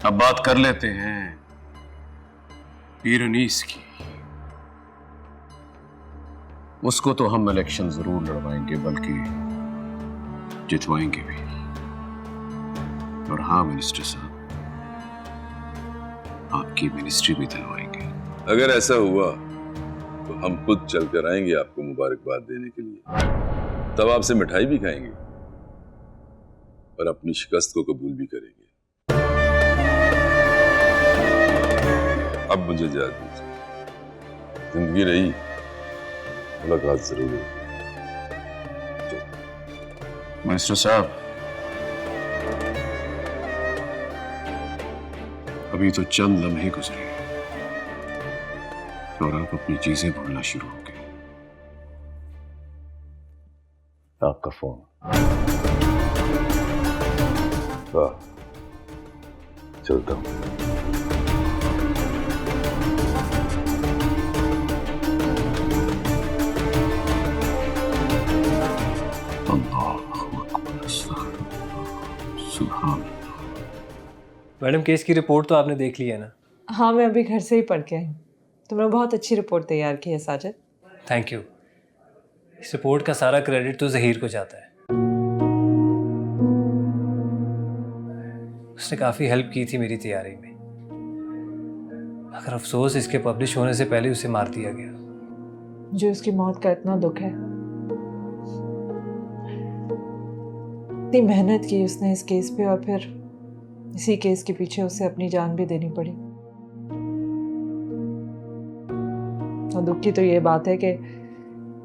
अब बात कर लेते हैं पीर अनीस की। उसको तो हम इलेक्शन जरूर लड़वाएंगे, बल्कि जितवाएंगे भी। और हाँ मिनिस्टर साहब, आपकी मिनिस्ट्री भी दिलवाएंगे। अगर ऐसा हुआ तो हम खुद चलकर आएंगे आपको मुबारकबाद देने के लिए। तब आपसे मिठाई भी खाएंगे और अपनी शिकस्त को कबूल भी करेंगे। अब मुझे इजाजत दीजिए। जिंदगी रही मुलाकात जरूर होगी। मिनिस्टर साहब, अभी तो चंद लम्हे गुजरे और आप अपनी चीजें भूलना शुरू हो गए। आपका फोन। वाह, चलता हूं। मैडम, केस की रिपोर्ट तो आपने देख ली है ना? हाँ, मैं अभी घर से ही पढ़ के आई हूँ। तुमने बहुत अच्छी रिपोर्ट तैयार की है साजिद। Thank you. इस रिपोर्ट का सारा क्रेडिट तो ज़हीर को जाता है। उसने काफ़ी हेल्प की थी मेरी तैयारी में, मगर अफसोस इसके पब्लिश होने से पहले उसे मार दिया गया। मुझे उसकी मौत का इतना दुख है। इतनी मेहनत की उसने इस केस पे, और फिर इसी केस के पीछे उसे अपनी जान भी देनी पड़ी। और दुख की तो ये बात है कि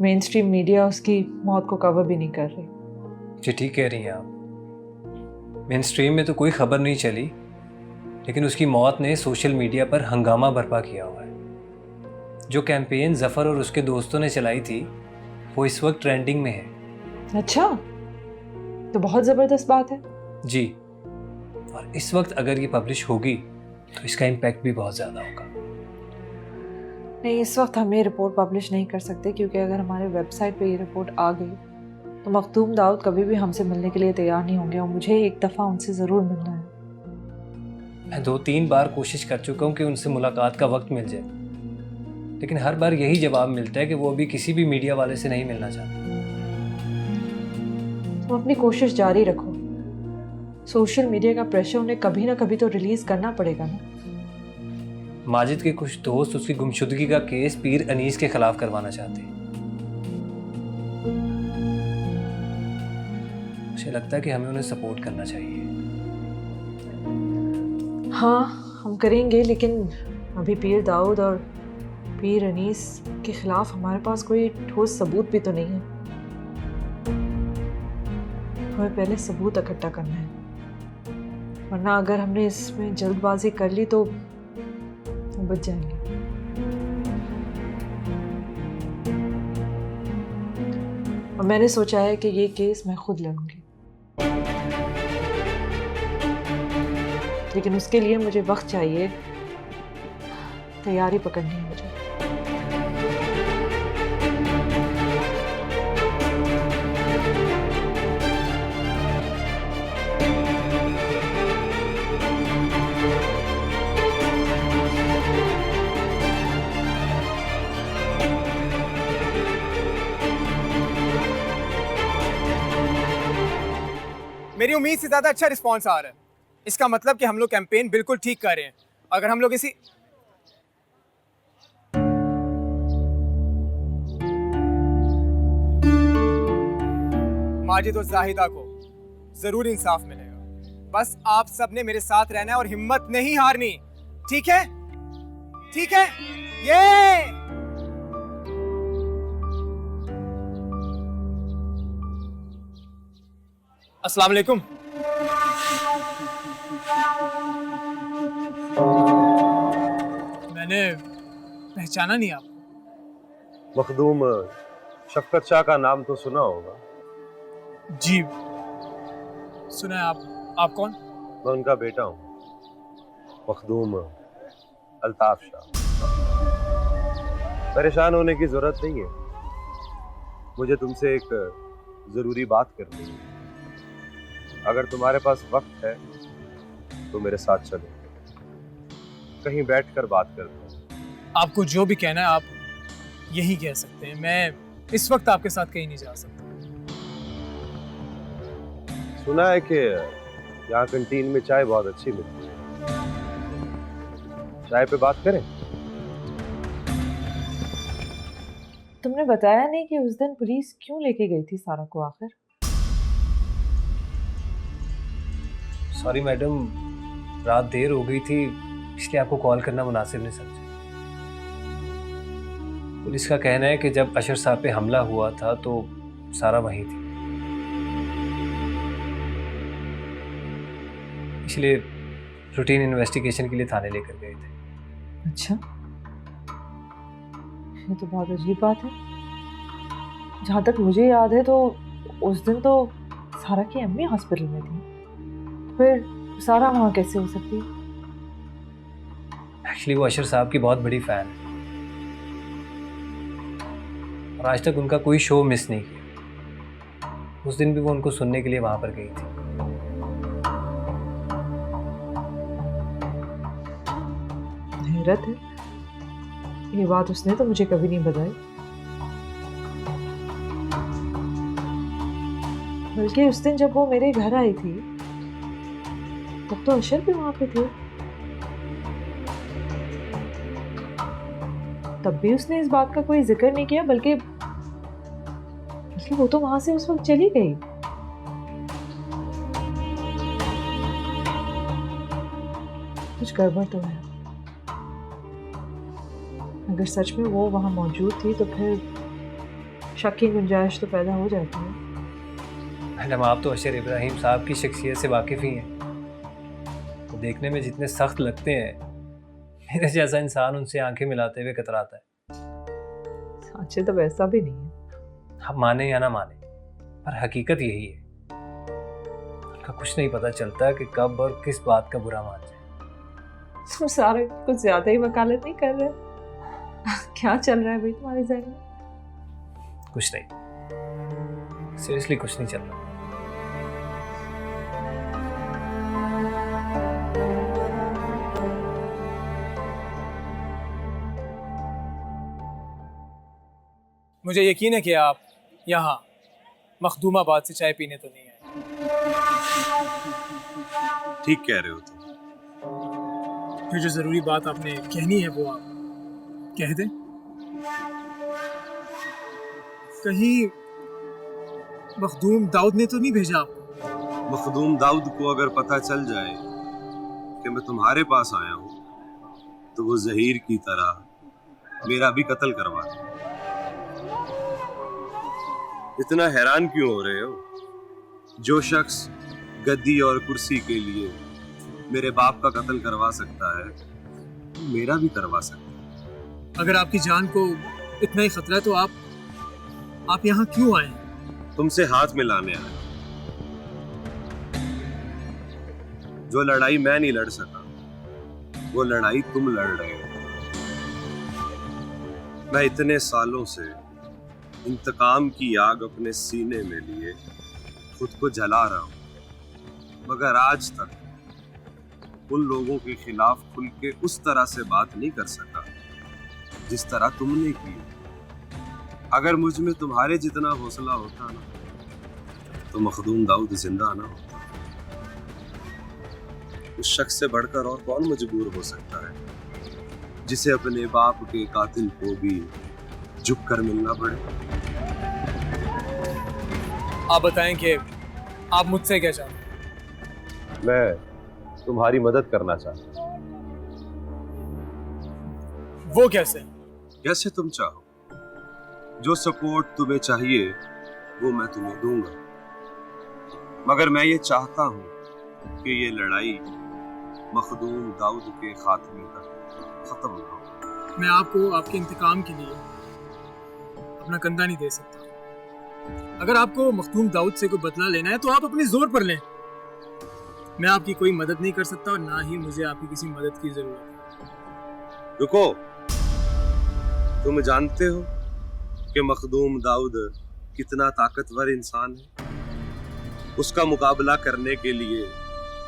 मेन स्ट्रीम मीडिया उसकी मौत को कवर भी नहीं कर रही। जी ठीक कह रही हैं आप। मेन स्ट्रीम में तो कोई खबर नहीं चली, लेकिन उसकी मौत ने सोशल मीडिया पर हंगामा बर्पा किया हुआ है। जो कैंपेन जफर और उसके दोस्तों ने चलाई थी वो इस वक्त ट्रेंडिंग में है। अच्छा, तो बहुत ज़बरदस्त बात है। जी, और इस वक्त अगर ये पब्लिश होगी तो इसका इम्पैक्ट भी बहुत ज़्यादा होगा। नहीं, इस वक्त हम ये रिपोर्ट पब्लिश नहीं कर सकते, क्योंकि अगर हमारे वेबसाइट पे ये रिपोर्ट आ गई तो मखदूम दाऊद कभी भी हमसे मिलने के लिए तैयार नहीं होंगे, और मुझे एक दफ़ा उनसे ज़रूर मिलना है। मैं 2-3 बार कोशिश कर चुका हूँ कि उनसे मुलाकात का वक्त मिल जाए, लेकिन हर बार यही जवाब मिलता है कि वो अभी किसी भी मीडिया वाले से नहीं मिलना चाहते। तुम अपनी कोशिश जारी रखो। सोशल मीडिया का प्रेशर उन्हें कभी ना कभी तो रिलीज करना पड़ेगा ना। माजिद के कुछ दोस्त उसकी गुमशुदगी का केस पीर अनीस के खिलाफ करवाना चाहते हैं। मुझे लगता है कि हमें उन्हें सपोर्ट करना चाहिए। हाँ, हम करेंगे, लेकिन अभी पीर दाऊद और पीर अनीस के खिलाफ हमारे पास कोई ठोस सबूत भी तो नहीं है। हमें पहले सबूत इकट्ठा करना है, वरना अगर हमने इसमें जल्दबाजी कर ली तो बच जाएंगे। और मैंने सोचा है कि ये केस मैं खुद लड़ूंगी, लेकिन उसके लिए मुझे वक्त चाहिए, तैयारी पकड़नी है मुझे। मेरी उम्मीद से ज़्यादा अच्छा रिस्पांस आ रहा है। इसका मतलब कि हम लोग कैंपेन बिल्कुल ठीक कर रहे हैं अगर हम लोग इसी माजिद और जाहिदा को जरूर इंसाफ मिलेगा। बस आप सब ने मेरे साथ रहना है और हिम्मत नहीं हारनी, ठीक है? ठीक है? ये अस्सलाम वालेकुम। मैंने पहचाना नहीं आपको। मखदूम शफकत शाह का नाम तो सुना होगा। जी सुना है। आप कौन? मैं उनका बेटा हूँ, मखदूम अल्ताफ शाह। परेशान होने की जरूरत नहीं है, मुझे तुमसे एक जरूरी बात करनी है। अगर तुम्हारे पास वक्त है तो मेरे साथ चलो, कहीं बैठकर बात करते हैं। आपको जो भी कहना है आप यही कह सकते हैं। मैं इस वक्त आपके साथ कहीं नहीं जा सकता। सुना है कि यहाँ कैंटीन में चाय बहुत अच्छी मिलती है, चाय पे बात करें? तुमने बताया नहीं कि उस दिन पुलिस क्यों लेके गई थी सारा को आखिर? सॉरी मैडम, रात देर हो गई थी इसलिए आपको कॉल करना मुनासिब नहीं समझा। पुलिस का कहना है कि जब अशर साहब पे हमला हुआ था तो सारा वहीं थी, इसलिए रूटीन इन्वेस्टिगेशन के लिए थाने लेकर गए थे। अच्छा, ये तो बहुत अजीब बात है। जहाँ तक मुझे याद है तो उस दिन तो सारा की अम्मी हॉस्पिटल में थी, फिर सारा वहाँ कैसे हो सकती है? एक्चुअली वो अशर साहब की बहुत बड़ी फ़ैन है और आज तक उनका कोई शो मिस नहीं किया। उस दिन भी वो उनको सुनने के लिए वहाँ पर गई थी। हैरत है, ये बात उसने तो मुझे कभी नहीं बताई। बल्कि उस दिन जब वो मेरे घर आई थी तब तो अशर भी वहां पे थे, तब भी उसने इस बात का कोई जिक्र नहीं किया, बल्कि वो तो वहां से उस वक्त चली गई। कुछ गड़बड़ तो है। अगर सच में वो वहां मौजूद थी तो फिर शक की गुंजाइश तो पैदा हो जाती है। मैडम, आप तो अशर इब्राहिम साहब की शख्सियत से वाकिफ़ ही हैं। वो देखने में जितने सख्त लगते हैं, मेरे जैसा इंसान उनसे आंखें मिलाते हुए कतराता है। अच्छे तो वैसा भी नहीं है। हम माने या ना माने, पर हकीकत यही है। उनका कुछ नहीं पता चलता कि कब और किस बात का बुरा मान जाए। तुम सारे कुछ ज्यादा ही वकालत नहीं कर रहे? क्या चल रहा है भाई तुम्हारे ज़हन में? कुछ नहीं, सीरियसली कुछ नहीं चल रहा। मुझे यकीन है कि आप यहाँ मखदूमाबाद से चाय पीने तो नहीं आए। ठीक कह रहे हो तुम। फिर जो जरूरी बात आपने कहनी है वो आप कह दें। कहीं मखदूम दाऊद ने तो नहीं भेजा आपको? मखदूम दाऊद को अगर पता चल जाए कि मैं तुम्हारे पास आया हूँ तो वो जहीर की तरह मेरा भी कत्ल करवा दे। इतना हैरान क्यों हो रहे हो? जो शख्स गद्दी और कुर्सी के लिए मेरे बाप का कत्ल करवा सकता है, मेरा भी करवा सकता है। अगर आपकी जान को इतना ही खतरा है तो आप यहाँ क्यों आए? तुमसे हाथ मिलाने आए। जो लड़ाई मैं नहीं लड़ सका, वो लड़ाई तुम लड़ रहे हो। मैं इतने सालों से इंतकाम की आग अपने सीने में लिए खुद को जला रहा हूं, मगर आज तक उन लोगों के खिलाफ खुल के उस तरह से बात नहीं कर सका जिस तरह तुमने की। अगर मुझ में तुम्हारे जितना हौसला होता ना तो मखदूम दाऊद जिंदा ना होता। उस शख्स से बढ़कर और कौन मजबूर हो सकता है जिसे अपने बाप के कातिल को भी झुक कर मिलना पड़े। आप बताएं कि आप मुझसे क्या चाहते हैं? मैं तुम्हारी मदद करना चाहता हूँ। वो कैसे? जैसे तुम चाहो। जो सपोर्ट तुम्हें चाहिए वो मैं तुम्हें दूंगा, मगर मैं ये चाहता हूँ कि ये लड़ाई मखदूम दाऊद के खात्मे तक खत्म ना हो। मैं आपको आपके इंतकाम के लिए अपना कंधा नहीं दे सकता। अगर आपको मखदूम दाऊद से कोई बदला लेना है तो आप अपने जोर पर लें। मैं आपकी कोई मदद नहीं कर सकता और ना ही मुझे आपकी किसी मदद की जरूरत है। रुको, तुम जानते हो कि मखदूम दाऊद कितना ताकतवर इंसान है? उसका मुकाबला करने के लिए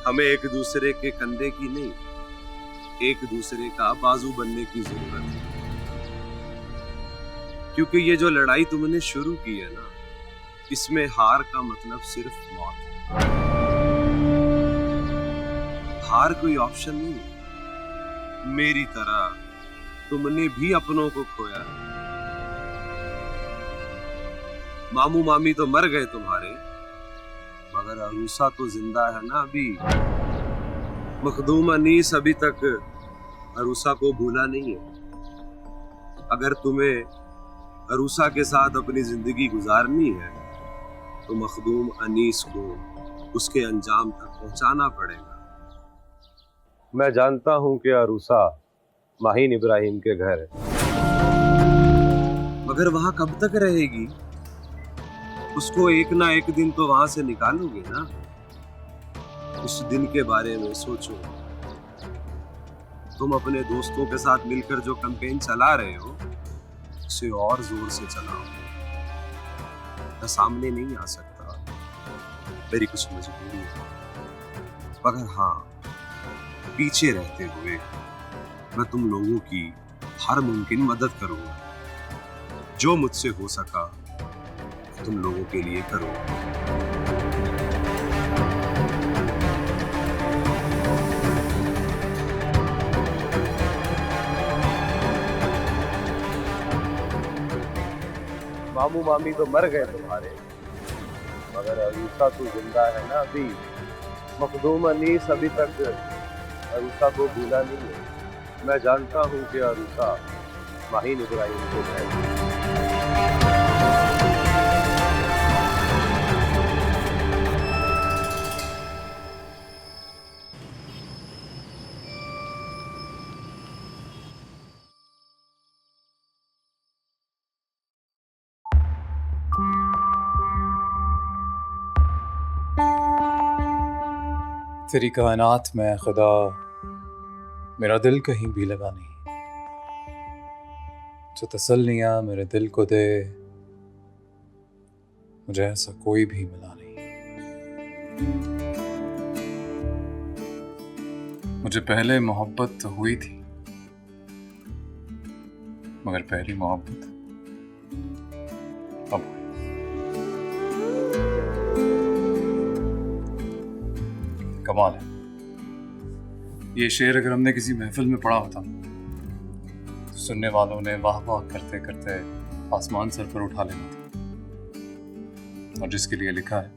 हमें एक दूसरे के कंधे की नहीं, एक दूसरे का बाजू बनने की जरूरत है। क्योंकि ये जो लड़ाई तुमने शुरू की है ना, इसमें हार का मतलब सिर्फ मौत है। हार कोई ऑप्शन नहीं है। मेरी तरह तुमने भी अपनों को खोया है। मामू मामी तो मर गए तुम्हारे, मगर अरूसा तो जिंदा है ना अभी। मखदूम अनीस अभी तक अरूसा को भूला नहीं है। अगर तुम्हें अरूसा के साथ अपनी जिंदगी गुजारनी है तो मखदूम अनीस को उसके अंजाम तक पहुंचाना पड़ेगा। मैं जानता हूं कि अरूसा माहीन इब्राहिम के घर है, मगर वहां कब तक रहेगी? उसको एक ना एक दिन तो वहां से निकालोगे ना। उस दिन के बारे में सोचो। तुम अपने दोस्तों के साथ मिलकर जो कैंपेन चला रहे हो उसे और जोर से चलाओ। मैं सामने नहीं आ सकता, मेरी कुछ मजबूरी है, मगर हाँ, पीछे रहते हुए मैं तुम लोगों की हर मुमकिन मदद करूंगा। जो मुझसे हो सका तुम लोगों के लिए करूंगा। मामू मामी तो मर गए तुम्हारे, मगर अरूसा तो जिंदा है ना अभी। मखदूम अनीस अभी तक अरूसा को भूला नहीं है। मैं जानता हूँ कि अरूसा माहीन इब्राहिम को है। तेरी कायनात में खुदा मेरा दिल कहीं भी लगा नहीं। जो तसल्लियाँ मेरे दिल को दे मुझे ऐसा कोई भी मिला नहीं। मुझे पहले मोहब्बत तो हुई थी, मगर पहली मोहब्बत अब हुई। कमाल है। ये शेर अगर हमने किसी महफिल में पढ़ा होता तो सुनने वालों ने वाह वाह करते करते आसमान सर पर उठा लेना था। और जिसके लिए लिखा है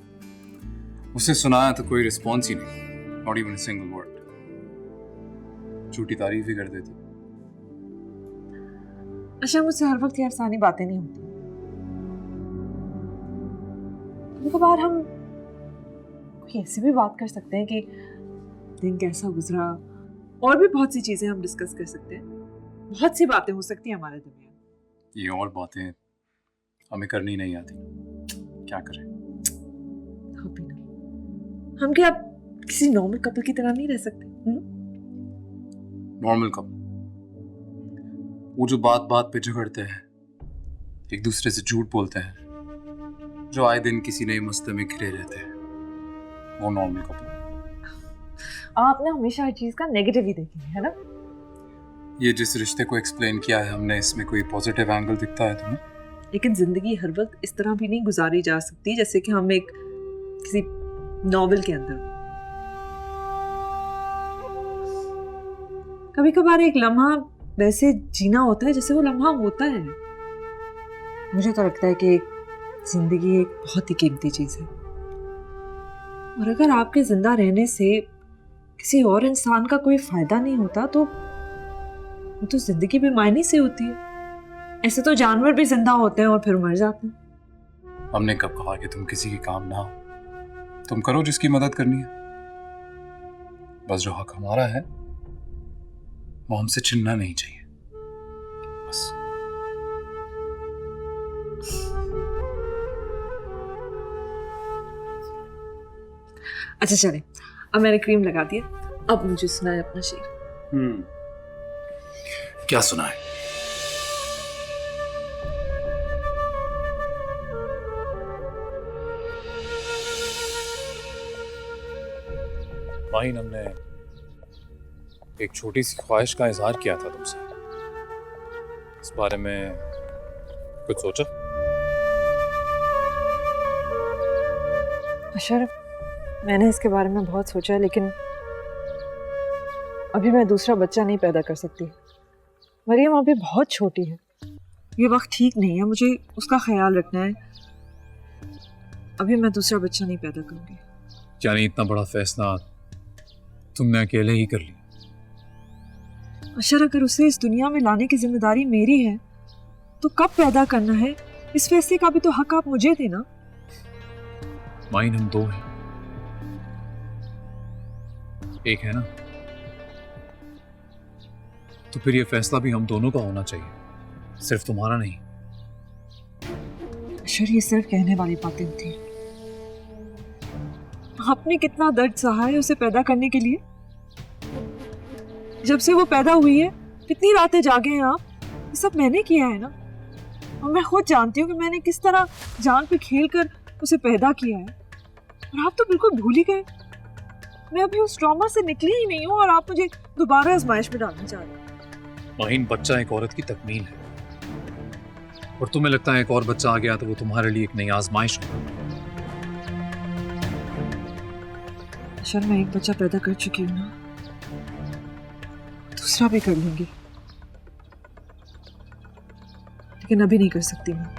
उसे सुनाया तो कोई रिस्पॉन्स ही नहीं, not even a single word. झूठी तारीफ ही कर देते। अच्छा, मुझसे हर वक्त ये अफसानी बातें नहीं होती। कभी-कभार हम कोई ऐसी भी बात कर सकते हैं कि दिन कैसा गुजरा, और भी बहुत सी चीजें हम डिस्कस कर सकते हैं। बहुत सी बातें हो सकती हैं हमारे दरमियान। ये और बातें हमें करनी नहीं आती, क्या करें? हम क्या किसी नॉर्मल कपल की तरह नहीं रह सकते? नॉर्मल कपल वो जो बात बात पे झगड़ते हैं, एक दूसरे से झूठ बोलते हैं, जो आए दिन किसी नए मसले में घिरे रहते हैं, वो नॉर्मल कपल। आपने हमेशा हर चीज का नेगेटिव ही देखी है ना? ये जिस रिश्ते को एक्सप्लेन किया है हमने, इसमें कोई पॉजिटिव एंगल दिखता है तुम्हें? लेकिन जिंदगी हर वक्त इस तरह भी नहीं गुजारी जा सकती जैसे कि हम एक किसी नॉवेल के अंदर। कभी कभार एक लम्हा वैसे जीना होता है जैसे वो लम्हा होता है। मुझे तो लगता है कि जिंदगी एक बहुत ही कीमती चीज है, और अगर आपके जिंदा रहने से किसी और इंसान का कोई फायदा नहीं होता तो वो तो जिंदगी भी मायने से होती है। ऐसे तो जानवर भी जिंदा होते हैं और फिर मर जाते हैं। हमने कब कहा कि तुम किसी के काम ना हो? तुम करो जिसकी मदद करनी है, बस जो हक हमारा है वो हमसे छिनना नहीं चाहिए, बस। अच्छा चले, अब मैंने क्रीम लगा दिया, अब मुझे सुनाए अपना शेर। क्या सुना है? माहिन, हमने एक छोटी सी ख्वाहिश का इजहार किया था तुमसे, इस बारे में कुछ सोचा? अशरफ, मैंने इसके बारे में बहुत सोचा, लेकिन अभी मैं दूसरा बच्चा नहीं पैदा कर सकती। मरियम अभी बहुत छोटी है, ये वक्त ठीक नहीं है, मुझे उसका ख्याल रखना है। अभी मैं दूसरा बच्चा नहीं पैदा करूंगी। यानी इतना बड़ा फैसला तुमने अकेले ही कर लिया? अशर, अगर उसे इस दुनिया में लाने की जिम्मेदारी मेरी है तो कब पैदा करना है, इस फैसले का भी तो हक आप मुझे देना। माइन, हम दो हैं, एक है ना, तो फिर ये फैसला भी हम दोनों का होना चाहिए, सिर्फ तुम्हारा नहीं। अशर, ये सिर्फ कहने वाली बातें थी। आपने कितना दर्द सहा है उसे पैदा करने के लिए। जब से वो पैदा हुई है कितनी रातें जागे हैं आप, ये सब मैंने किया है ना। और मैं खुद जानती हूँ कि मैंने किस तरह जान पे खेल कर उसे पैदा किया है, और आप तो बिल्कुल भूल ही गए। मैं अभी उस ट्रॉमा से निकली ही नहीं हूँ और आप मुझे दोबारा आजमाइश में डालना चाह रहे हैं। माहिन, बच्चा एक औरत की तकमील है, और तुम्हें लगता है एक और बच्चा आ गया तो वो तुम्हारे लिए एक नई आजमाइश हो। अशर, मैं एक बच्चा पैदा कर चुकी हूँ ना, दूसरा भी कर लूंगी, लेकिन अभी नहीं कर सकती मैं।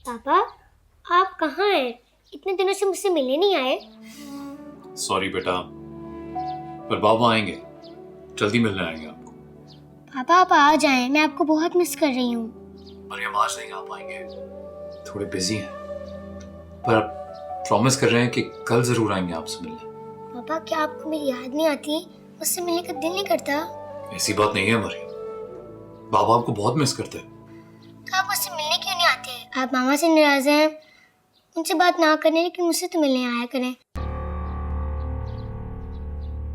पापा, आप कहाँ हैं? इतने दिनों से मुझसे मिलने नहीं आए। सॉरी बेटा, पर बाबा आएंगे, जल्दी मिलने आएंगे आपको। पापा, आप आ जाएं, मैं आपको बहुत मिस कर रही हूँ। मरियम, आज नहीं आ पाएंगे, थोड़े बिजी हैं, पर आप प्रॉमिस कर रहे हैं कि कल जरूर आएंगे आपसे मिलने। पापा, क्या आपको मेरी याद नहीं आती? मुझसे मिलने का दिल नहीं करता? ऐसी बात नहीं है मरियम, बाबा आपको बहुत मिस करते हैं। तो आप मुझसे मिलने क्यों नहीं आते? आप मामा से नाराज हैं, उनसे बात ना करें, लेकिन मुझसे तो मिलने आया करें।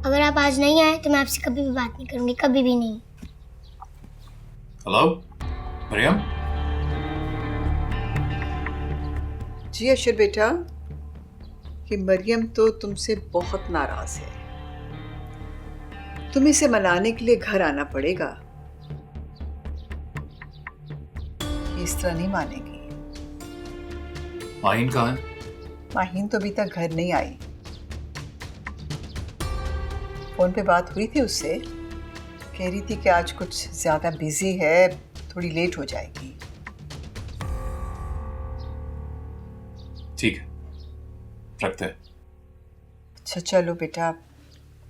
अगर आप आज नहीं आए तो मैं आपसे कभी भी बात नहीं करूंगी, कभी भी नहीं। हेलो मरियम। जी अशर बेटा, कि मरियम तो तुमसे बहुत नाराज है, तुम्हें इसे मनाने के लिए घर आना पड़ेगा। इस तरह नहीं मानेगी। माहिन कहाँ है? माहिन तो अभी तक घर नहीं आई। फोन पे बात हुई थी उससे, कह रही थी कि आज कुछ ज्यादा बिजी है, थोड़ी लेट हो जाएगी। ठीक है, रखते हैं। अच्छा चलो बेटा,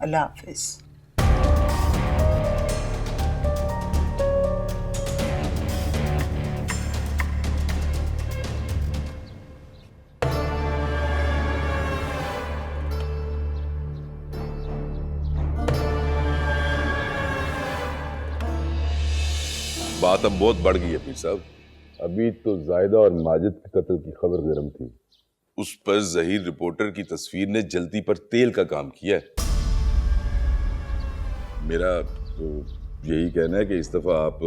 अल्लाह हाफिज। बात अब बहुत बढ़ गई है पीर साहब। अभी तो जायदा और माजिद के कत्ल की खबर गर्म थी, उस पर जहीर रिपोर्टर की तस्वीर ने जल्दी पर तेल का काम किया है। मेरा तो यही कहना है कि इस दफा आप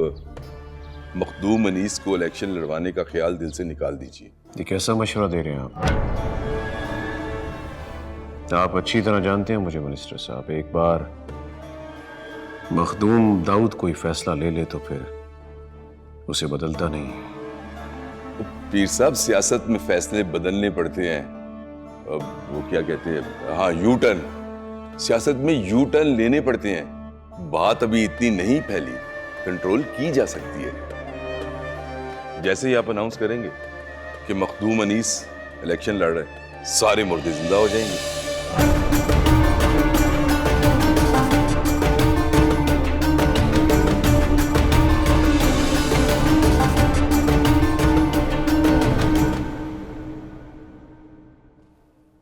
मखदूम अनीस को इलेक्शन लड़वाने का ख्याल दिल से निकाल दीजिए। ये कैसा मशवरा दे रहे हैं आप अच्छी तरह जानते हैं मुझे मिनिस्टर साहब, एक बार मखदूम दाऊद कोई फैसला ले ले तो फिर उसे बदलता नहीं। पीर साहब, सियासत में फैसले बदलने पड़ते हैं। अब वो क्या कहते हैं, हाँ, यू टर्न। सियासत में यू टर्न लेने पड़ते हैं। बात अभी इतनी नहीं फैली, कंट्रोल की जा सकती है। जैसे ही आप अनाउंस करेंगे कि मखदूम अनीस इलेक्शन लड़ रहे हैं, सारे मुर्दे जिंदा हो जाएंगे।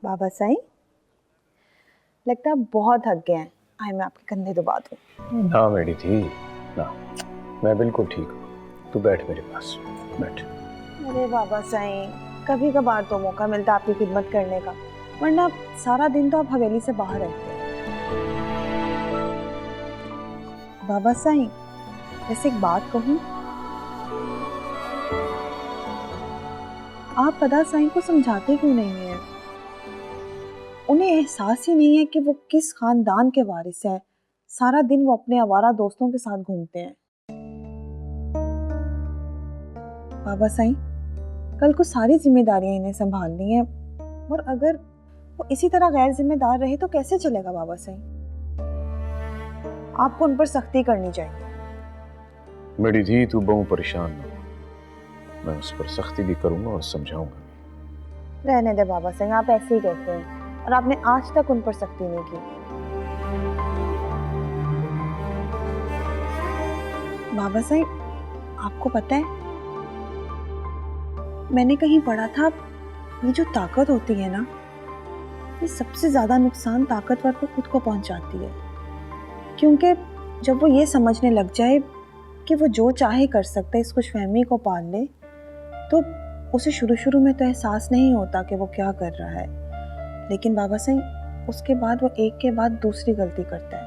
बाबा साईं, लगता है आप बहुत थक गए हैं। आए मैं आपके कंधे दबा दूं। ना मेरी थी ना, मैं बिल्कुल ठीक हूँ। तू बैठ मेरे पास, बैठ। अरे बाबा साईं, कभी कभार तो मौका मिलता है आपकी खिदमत करने का, वरना सारा दिन तो आप हवेली से बाहर रहते हैं। बाबा साईं, वैसे एक बात कहूँ, आप पदा साईं को समझाते क्यों नहीं हैं? उन्हें एहसास ही नहीं है कि वो किस खानदान के वारिस हैं। सारा दिन वो अपने आवारा दोस्तों के साथ घूमते हैं। बाबा साईं, कल को सारी जिम्मेदारियां इन्हें संभालनी है, और अगर वो इसी तरह गैर जिम्मेदार रहे तो कैसे चलेगा बाबा साईं? आपको उन पर सख्ती करनी चाहिए। मेरी धी, तू बहु परेशान न हो, मैं उस पर सख्ती भी करूंगा और समझाऊंगा। रहने दे बाबा साईं, आप ऐसे ही कहते हैं, और आपने आज तक उन पर सख्ती नहीं की। बाबा साईं, आपको पता है, मैंने कहीं पढ़ा था, ये जो ताकत होती है ना, ये सबसे ज्यादा नुकसान ताकतवर को खुद को पहुंचाती है। क्योंकि जब वो ये समझने लग जाए कि वो जो चाहे कर सकता है, इस खुशफहमी को पाल ले, तो उसे शुरू शुरू में तो एहसास नहीं होता कि वो क्या कर रहा है। लेकिन बाबा साईं, उसके बाद वो एक के बाद दूसरी गलती करता है,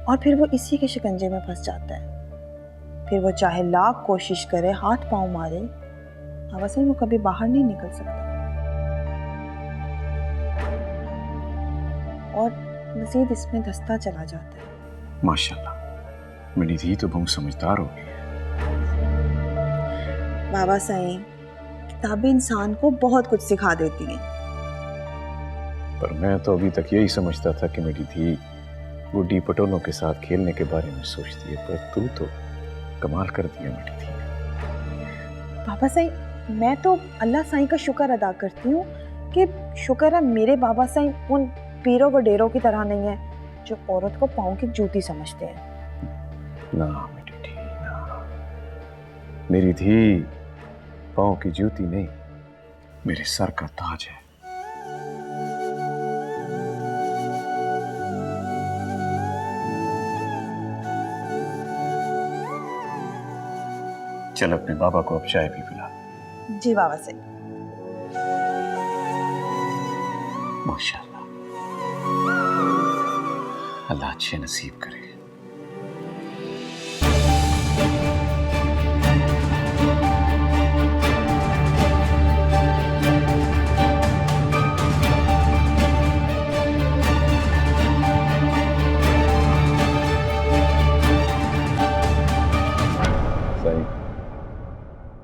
और फिर वो इसी के शिकंजे में फंस जाता है। फिर वो चाहे लाख कोशिश करे, हाथ पांव मारे, बाबा साईं वो कभी बाहर नहीं निकल सकता। और मज़ीद इसमें धंसता चला जाता है। माशाल्लाह, मेरी धी तो बहुत समझदार हो गई है। बाबा साईं, किताबें इंसान को बहुत कुछ सिखा देती हैं। पर मैं तो अभी तक यही समझता था कि मेरी धी गुड्डी पटोलों के साथ खेलने के बारे में सोचती है, पर तू तो कमाल कर दिया मेरी धी। बाबा साईं, मैं तो अल्लाह साईं का शुक्र अदा करती हूँ कि शुक्र है मेरे बाबा साईं उन पीरों व डेरों की तरह नहीं है जो औरत को पाँव की जूती समझते हैं। ना मेरी धी, ना, मेरी धी पाँव की जूती नहीं, मेरे सर का ताज है। चल अपने बाबा को अब चाय भी पिला। जी बाबा साईं। माशाल्लाह, अल्लाह अच्छे नसीब करे।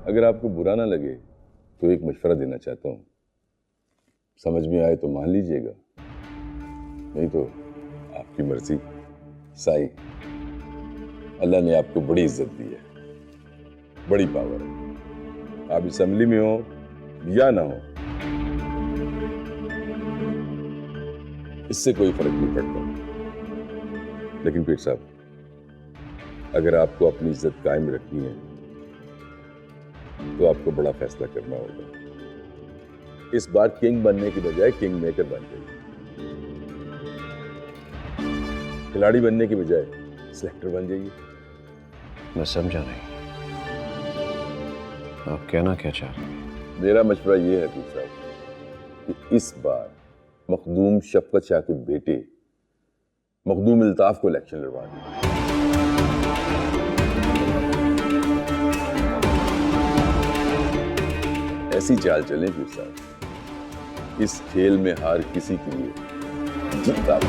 अगर आपको बुरा ना लगे तो एक मशवरा देना चाहता हूँ। समझ में आए तो मान लीजिएगा, नहीं तो आपकी मर्जी। साई, अल्लाह ने आपको बड़ी इज्जत दी है, बड़ी पावर है। आप असेंबली में हो या ना हो, इससे कोई फर्क नहीं पड़ता। लेकिन पीर साहब, अगर आपको अपनी इज्जत कायम रखनी है तो आपको बड़ा फैसला करना होगा। इस बार किंग बनने की बजाय किंग मेकर बन जाइए, खिलाड़ी बनने की बजाय सिलेक्टर बन जाइए। मैं समझा नहीं, आप कहना क्या चाह रहे हैं? मेरा मशवरा ये है पीर साहब कि इस बार मखदूम शफकत शाह के बेटे मखदूम अल्ताफ को इलेक्शन लड़वा दिया। ऐसी चाल चलें फिर साहब, इस खेल में हार किसी के लिए जीत आप